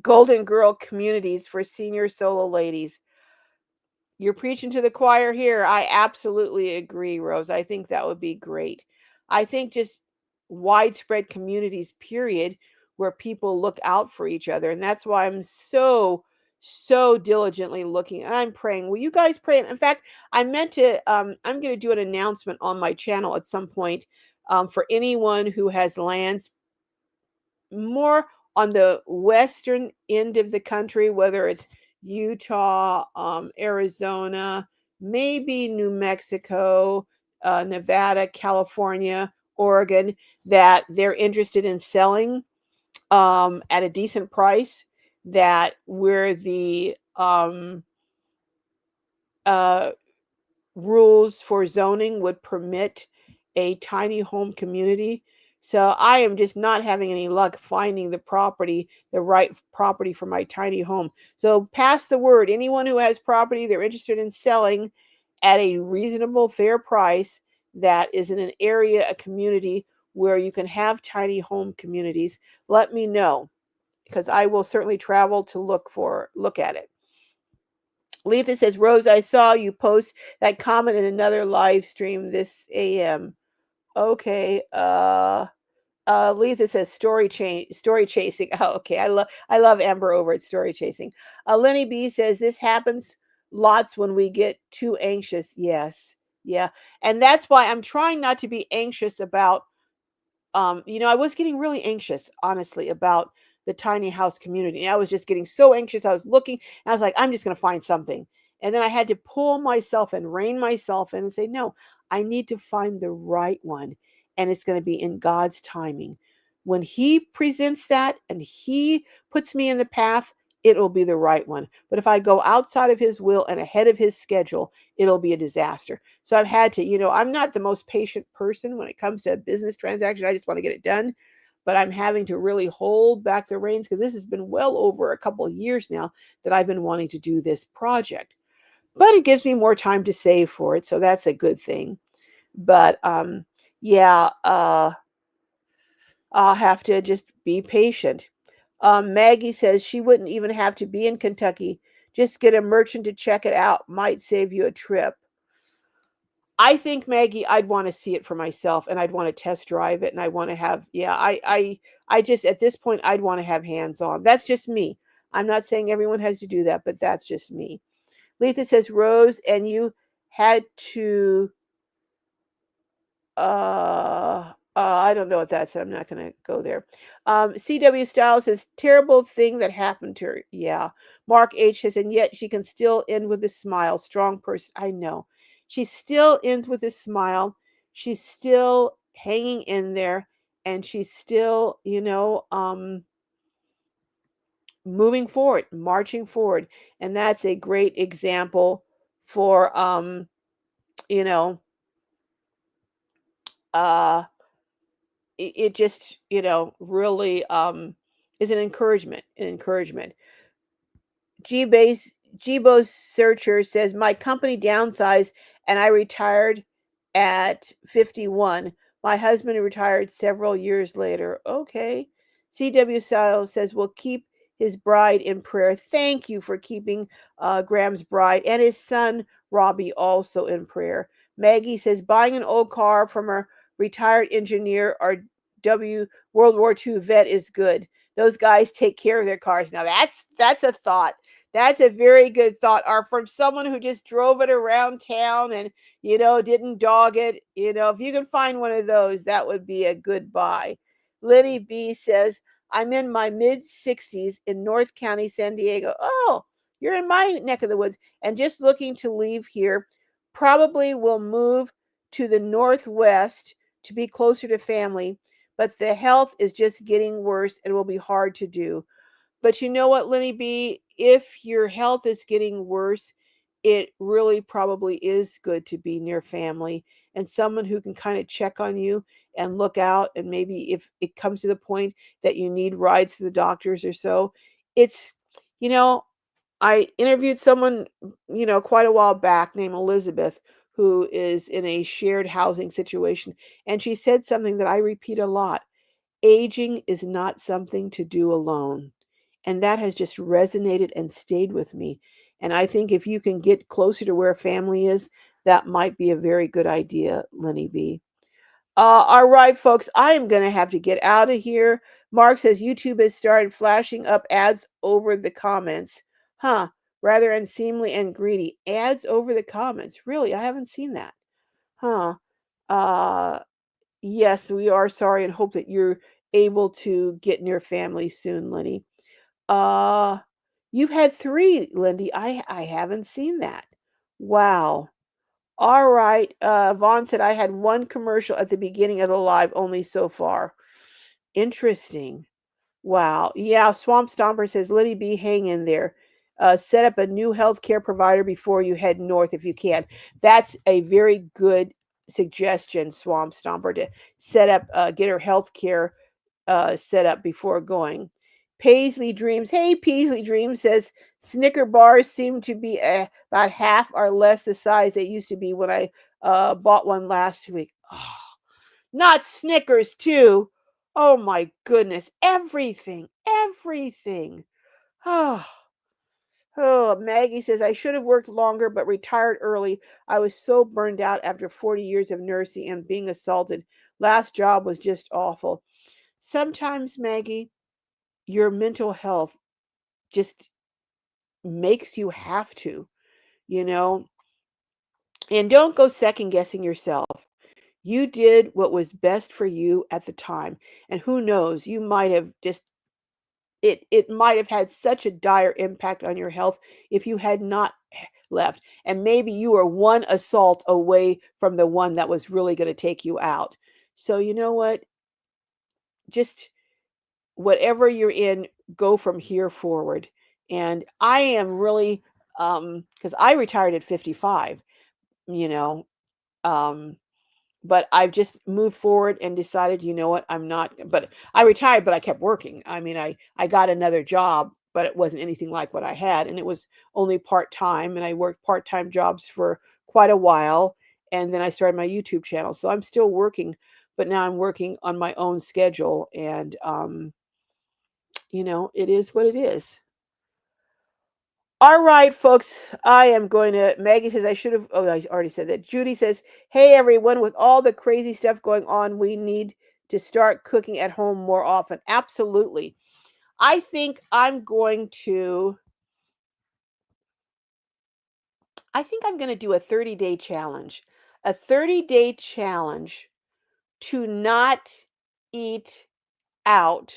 Golden Girl communities for senior solo ladies. You're preaching to the choir here. I absolutely agree, Rose. I think that would be great. I think just widespread communities, period, where people look out for each other. And that's why I'm so diligently looking, and I'm praying. Will you guys pray? In fact, I meant to, I'm going to do an announcement on my channel at some point, for anyone who has lands more on the western end of the country, whether it's Utah, Arizona, maybe New Mexico, Nevada, California, Oregon, that they're interested in selling, at a decent price, that where the uh, rules for zoning would permit a tiny home community. So I am just not having any luck finding the right property for my tiny home. So pass the word. Anyone who has property they're interested in selling at a reasonable, fair price, that is in an area, a community where you can have tiny home communities, let me know, because I will certainly travel to look at it. Letha says, Rose, I saw you post that comment in another live stream this AM. Okay. Letha says story chasing. Oh, okay. I love Amber over at story chasing. Lenny B says this happens lots when we get too anxious. Yes. Yeah. And that's why I'm trying not to be anxious about, I was getting really anxious, honestly, about the tiny house community. I was just getting so anxious. I was looking, and I was like, I'm just going to find something. And then I had to pull myself and rein myself in and say, no, I need to find the right one. And it's going to be in God's timing. When He presents that and He puts me in the path, it will be the right one. But if I go outside of His will and ahead of His schedule, it'll be a disaster. So I've had to, I'm not the most patient person when it comes to a business transaction. I just want to get it done. But I'm having to really hold back the reins, because this has been well over a couple of years now that I've been wanting to do this project. But it gives me more time to save for it. So that's a good thing. But yeah, I'll have to just be patient. Maggie says she wouldn't even have to be in Kentucky. Just get a merchant to check it out. Might save you a trip. I think, Maggie, I'd want to see it for myself, and I'd want to test drive it, and I want to have, yeah, I just, at this point, I'd want to have hands on. That's just me. I'm not saying everyone has to do that, but that's just me. Letha says, Rose, and you had to, I don't know what that said. I'm not going to go there. CW Styles says, terrible thing that happened to her. Yeah. Mark H says, and yet she can still end with a smile. Strong person. I know. She still ends with a smile. She's still hanging in there. And she's still, moving forward, marching forward. And that's a great example for, you know, uh, it just, really is an encouragement. G-Base Gbo's searcher says my company downsized and I retired at 51. My husband retired several years later. Okay. CW Styles says we'll keep his bride in prayer. Thank you for keeping Graham's bride and his son Robbie also in prayer. Maggie says buying an old car from a retired engineer or W World War II vet is good. Those guys take care of their cars. Now that's a thought. That's a very good thought. Or from someone who just drove it around town and, didn't dog it. If you can find one of those, that would be a good buy. Liddy B says, I'm in my mid 60s in North County, San Diego. Oh, you're in my neck of the woods. And just looking to leave here. Probably will move to the Northwest to be closer to family. But the health is just getting worse and will be hard to do. But you know what, Lenny B? If your health is getting worse, it really probably is good to be near family and someone who can kind of check on you and look out. And maybe if it comes to the point that you need rides to the doctors or so, it's, you know, I interviewed someone, quite a while back named Elizabeth, who is in a shared housing situation. And she said something that I repeat a lot. Aging is not something to do alone. And that has just resonated and stayed with me. And I think if you can get closer to where family is, that might be a very good idea, Lenny B. All right, folks, I am going to have to get out of here. Mark says YouTube has started flashing up ads over the comments. Huh, rather unseemly and greedy. Ads over the comments. Really, I haven't seen that. Huh. Uh, yes, we are sorry and hope that you're able to get near family soon, Lenny. Uh, you've had 3, Lindy. I haven't seen that. Wow. All right. Vaughn said I had 1 commercial at the beginning of the live only so far. Interesting. Wow. Yeah, Swamp Stomper says, Liddy B, hang in there. Set up a new healthcare provider before you head north if you can. That's a very good suggestion, Swamp Stomper, to get her healthcare set up before going. Paisley Dreams. Hey, Paisley Dreams says Snicker bars seem to be about half or less the size they used to be when I bought one last week. Oh, not Snickers, too. Oh my goodness. Everything. Everything. Oh. Oh, Maggie says, I should have worked longer but retired early. I was so burned out after 40 years of nursing and being assaulted. Last job was just awful. Sometimes, Maggie, your mental health just makes you have to, you know, and don't go second guessing yourself. You did what was best for you at the time. And who knows, you might have just it might have had such a dire impact on your health if you had not left. And maybe you were one assault away from the one that was really going to take you out. So you know what? Just whatever you're in, go from here forward. And I am really because I retired at 55, you know, um but I've just moved forward and decided, you know what, I'm not, but I retired, but I kept working. I mean, I got another job, but it wasn't anything like what I had. And it was only part time. And I worked part time jobs for quite a while. And then I started my YouTube channel. So I'm still working, but now I'm working on my own schedule. And, it is what it is. All right, folks. I am going to. Maggie says I should have. Oh, I already said that. Judy says, "Hey, everyone! With all the crazy stuff going on, we need to start cooking at home more often." Absolutely. I think I'm going to. I think I'm going to do a 30-day challenge. A 30-day challenge to not eat out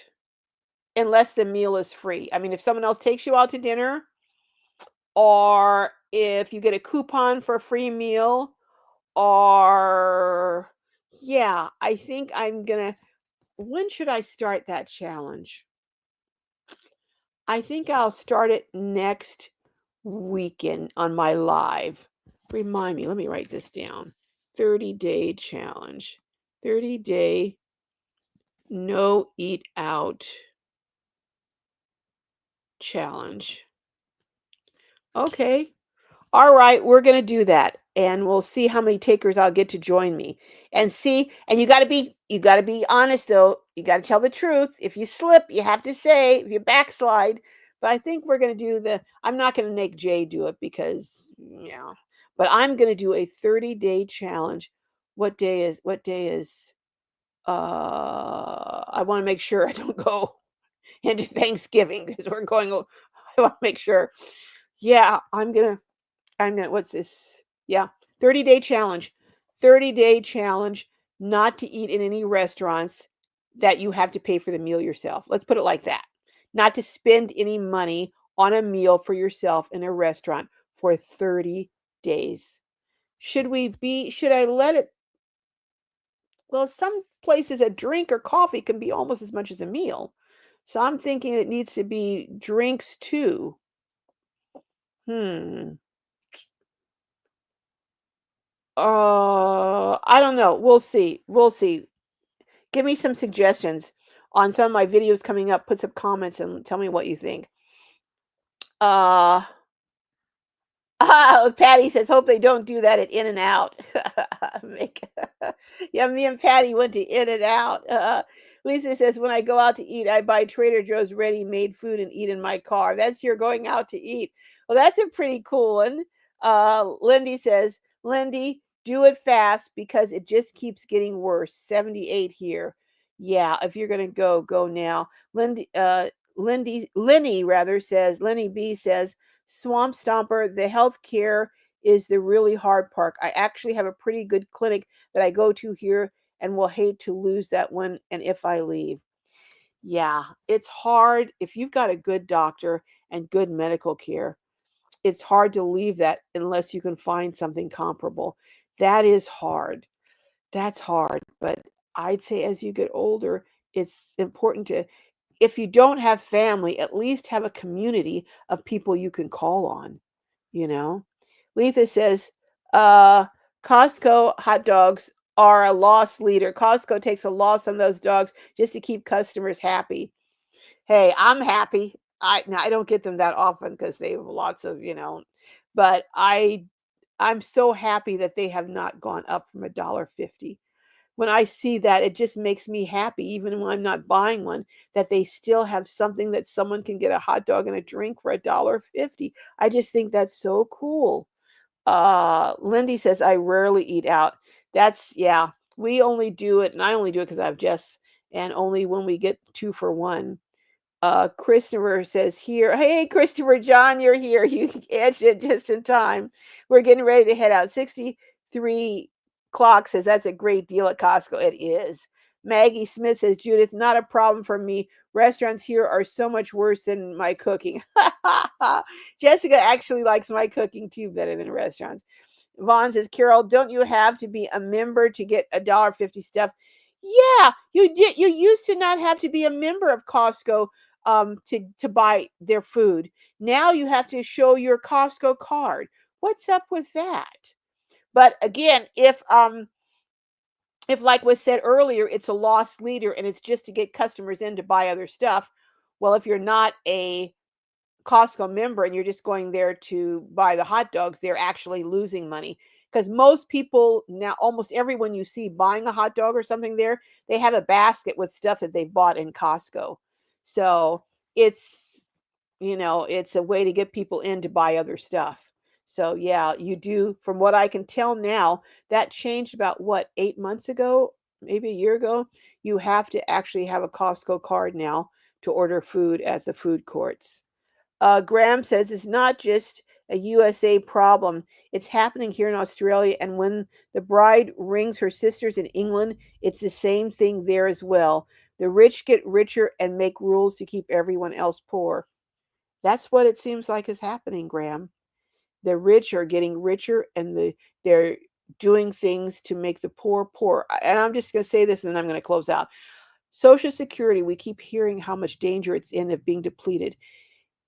unless the meal is free. I mean, if someone else takes you out to dinner, or if you get a coupon for a free meal, or yeah, I think I'm gonna when should I start that challenge? I think I'll start it next weekend on my live. Remind me, let me write this down. 30-day challenge. 30-day no eat out challenge. Okay. All right, we're going to do that and we'll see how many takers I'll get to join me. And see, and you got to be honest though. You got to tell the truth. If you slip, you have to say, if you backslide. But I think we're going to do the I'm not going to make Jay do it because yeah. But I'm going to do a 30-day challenge. What day is I want to make sure I don't go into Thanksgiving because we're going I want to make sure. Yeah, I'm gonna what's this? Yeah, 30-day challenge. 30-day challenge not to eat in any restaurants that you have to pay for the meal yourself. Let's put it like that. Not to spend any money on a meal for yourself in a restaurant for 30 days. Should I let it well, some places a drink or coffee can be almost as much as a meal. So I'm thinking it needs to be drinks too. Hmm. I don't know. We'll see. We'll see. Give me some suggestions on some of my videos coming up. Put some comments and tell me what you think. Uh, Patty says, hope they don't do that at In and Out. Yeah, me and Patty went to In and Out. Lisa says, when I go out to eat, I buy Trader Joe's ready made food and eat in my car. That's your going out to eat. Well, that's a pretty cool one. Lindy says, Lindy, do it fast because it just keeps getting worse. 78 here. Yeah, if you're going to go, go now. Lenny rather says, Lenny B says, Swamp Stomper, the healthcare is the really hard part. I actually have a pretty good clinic that I go to here and will hate to lose that one and if I leave. Yeah, it's hard if you've got a good doctor and good medical care. It's hard to leave that unless you can find something comparable. That is hard. That's hard, but I'd say as you get older, it's important to if you don't have family, at least have a community of people you can call on, you know? Letha says, uh, Costco hot dogs are a loss leader. Costco takes a loss on those dogs just to keep customers happy. Hey, I'm happy. I don't get them that often because they have lots of, but I'm so happy that they have not gone up from $1.50 when I see that, it just makes me happy, even when I'm not buying one, that they still have something that someone can get a hot dog and a drink for $1.50. I just think that's so cool. Lindy says, I rarely eat out. Yeah, we only do it, and I only do it because I have Jess, and only when we get 2 for 1. Christopher says here, hey, Christopher John, you're here. You catch it just in time. We're getting ready to head out. 63 Clock says that's a great deal at Costco. It is. Maggie Smith says, Judith, not a problem for me. Restaurants here are so much worse than my cooking. Jessica actually likes my cooking too better than restaurants. Vaughn says, Carol, don't you have to be a member to get $1.50 stuff? Yeah, you did. You used to not have to be a member of Costco to buy their food. Now you have to show your Costco card. What's up with that? But again, if like was said earlier, it's a lost leader and it's just to get customers in to buy other stuff. Well, if you're not a Costco member and you're just going there to buy the hot dogs, they're actually losing money. Because most people now, almost everyone you see buying a hot dog or something there, they have a basket with stuff that they've bought in Costco. So it's, it's a way to get people in to buy other stuff. So yeah, you do, from what I can tell now, that changed about what, 8 months ago, maybe a year ago. You have to actually have a Costco card now to order food at the food courts. Graham says it's not just a USA problem. It's happening here in Australia. And when the bride rings her sisters in England, it's the same thing there as well. The rich get richer and make rules to keep everyone else poor. That's what it seems like is happening, Graham. The rich are getting richer and they're doing things to make the poor poor. And I'm just going to say this and then I'm going to close out. Social Security, we keep hearing how much danger it's in of being depleted.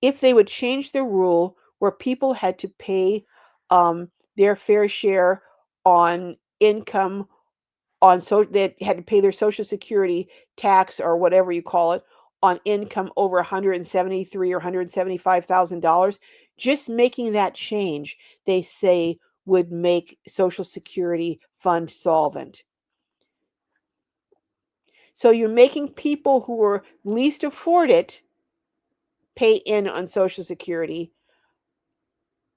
if they would change the rule where people had to pay um, their fair share on income, on so they had to pay their social security tax or whatever you call it on income over 173 or $175,000. Just making that change, they say, would make social security fund solvent. So you're making people who are least afford it pay in on social security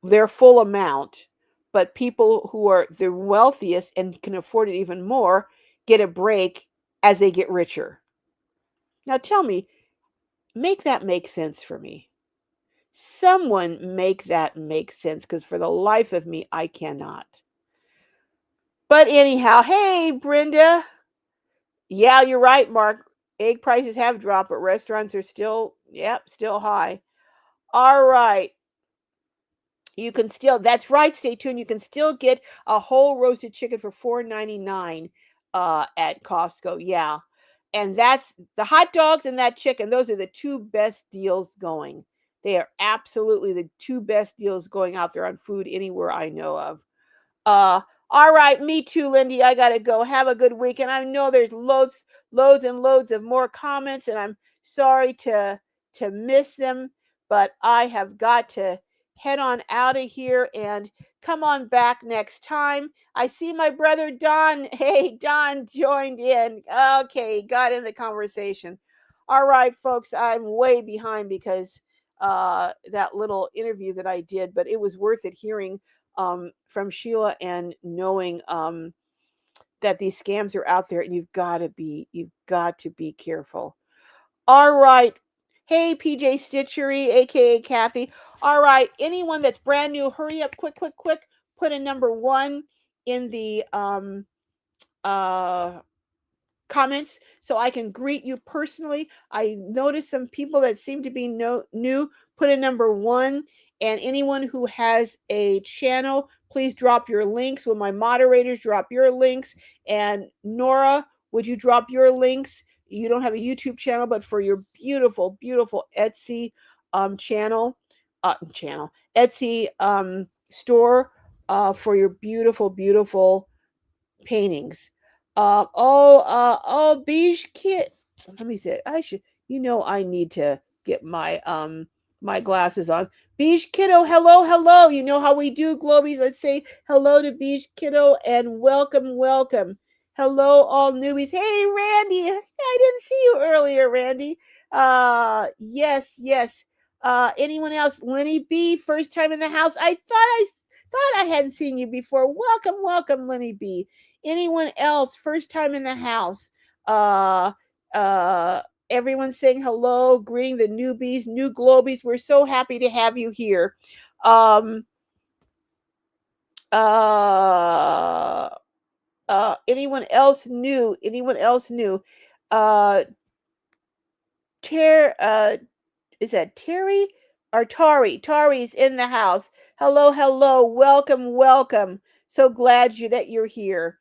their full amount, but people who are the wealthiest and can afford it even more get a break as they get richer. Now tell me, make that make sense for me. Someone make that make sense, because for the life of me, I cannot. But anyhow, hey, Brenda. Yeah, you're right, Mark. Egg prices have dropped, but restaurants are still, yep, still high. All right. You can still, that's right, stay tuned. You can still get a whole roasted chicken for $4.99 at Costco. Yeah. And that's the hot dogs and that chicken. Those are the two best deals going. They are absolutely the two best deals going out there on food anywhere I know of. Uh, all right, me too, Lindy. I gotta go. Have a good week. And I know there's loads and loads of more comments, and I'm sorry to miss them, but I have got to head on out of here and come on back next time. I see my brother Don. Hey, Don joined in. Okay, got in the conversation. All right, folks, I'm way behind because that little interview that I did, but it was worth it hearing from Sheila and knowing that these scams are out there, and you've got to be careful. All right. Hey, PJ Stitchery, aka Kathy. All right. Anyone that's brand new, hurry up, quick, quick, quick. Put a number one in the uh comments so I can greet you personally. I noticed some people that seem to be new. Put a number one. And anyone who has a channel, please drop your links. Will my moderators drop your links? And Nora, would you drop your links? You don't have a YouTube channel, but for your beautiful, beautiful Etsy channel, Etsy store for your beautiful, beautiful paintings. Beige kit. Let me see. I should. I need to get my glasses on. Beige kiddo, hello, hello. You know how we do, Globies. Let's say hello to Beige kiddo and welcome, welcome. Hello, all newbies. Hey, Randy. I didn't see you earlier, Randy. Yes, yes. Anyone else? Lenny B, first time in the house. I thought I hadn't seen you before. Welcome, welcome, Lenny B. Anyone else first time in the house? uh uh Everyone saying hello, greeting the newbies, new globies. We're so happy to have you here. um uh Anyone else new? uh Ter Is that Terry or Tari? Tari's in the house. Hello, hello, welcome, welcome. So glad that you're here.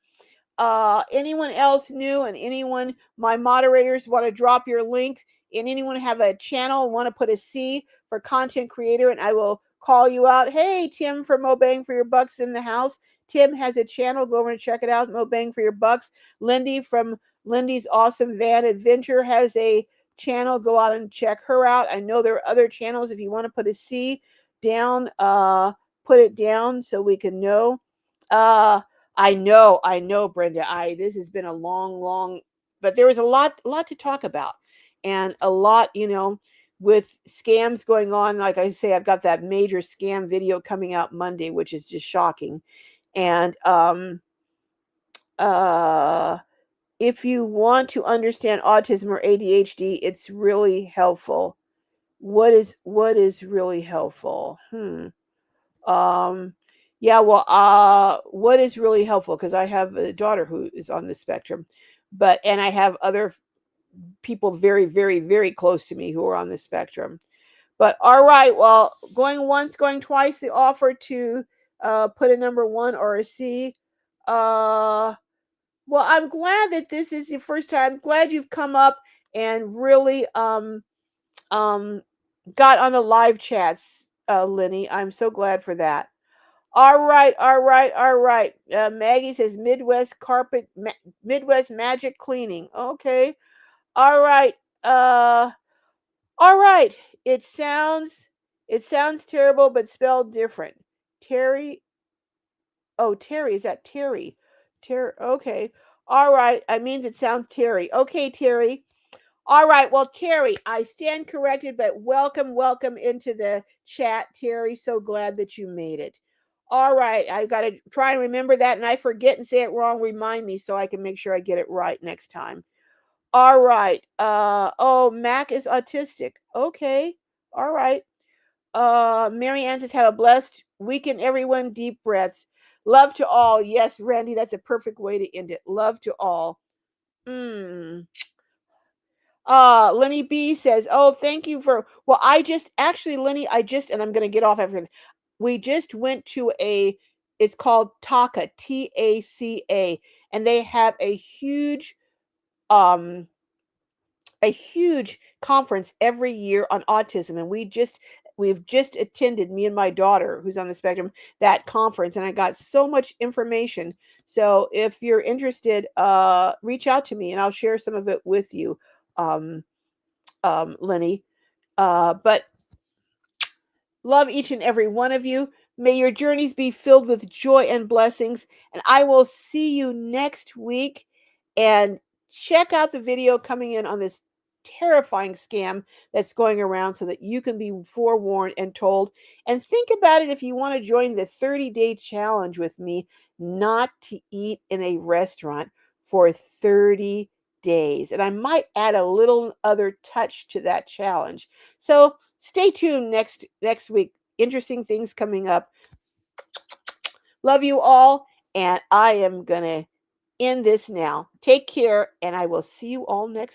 Anyone else new, and anyone, my moderators, want to drop your links, and anyone have a channel, want to put a C for content creator, and I will call you out. Hey, Tim from Mo Bang for Your Bucks in the house. Tim has a channel. Go over and check it out. Mo Bang for Your Bucks. Lindy from Lindy's Awesome Van Adventure has a channel. Go out and check her out. I know there are other channels. If you want to put a C down, put it down so we can know. Uh, I know, Brenda. I This has been a long, long, but there was a lot to talk about, and a lot, with scams going on. Like I say, I've got that major scam video coming out Monday, which is just shocking. And uh, if you want to understand autism or ADHD, it's really helpful. What is really helpful? Um, yeah, well, what is really helpful, because I have a daughter who is on the spectrum, and I have other people very, very, very close to me who are on the spectrum. But all right, well, going once, going twice, the offer to put a number one or a C. Uh, well, I'm glad that this is your first time. I'm glad you've come up and really got on the live chats, Lenny. I'm so glad for that. All right, all right, all right. Maggie says Midwest magic cleaning. Okay. All right. Uh, all right. It sounds, it sounds terrible, but spelled different. Terry. Oh, Terry. Is that Terry? Terry. Okay. All right. It means it sounds Terry. Okay, Terry. All right. Well, Terry, I stand corrected, but welcome, welcome into the chat, Terry. So glad that you made it. All right. I got to try and remember that, and I forget and say it wrong. Remind me so I can make sure I get it right next time. All right. Oh, Mac is autistic. Okay. All right. Mary Ann says, have a blessed weekend, everyone. Deep breaths. Love to all. Yes, Randy, that's a perfect way to end it. Love to all. Mm. Lenny B says, "Oh, thank you for." Well, I just actually, Lenny, and I'm gonna get off after this. We just went to a. It's called TACA, TACA, and they have um, a huge conference every year on autism, and we've just attended, me and my daughter who's on the spectrum, that conference, and I got so much information. So if you're interested, reach out to me and I'll share some of it with you. Um, Lenny. But love each and every one of you. May your journeys be filled with joy and blessings. And I will see you next week. And check out the video coming in on this terrifying scam that's going around so that you can be forewarned and told. And think about it if you want to join the 30-day challenge with me, not to eat in a restaurant for 30 days. And I might add a little other touch to that challenge. So stay tuned next week. Interesting things coming up. Love you all, and I am gonna end this now. Take care, and I will see you all next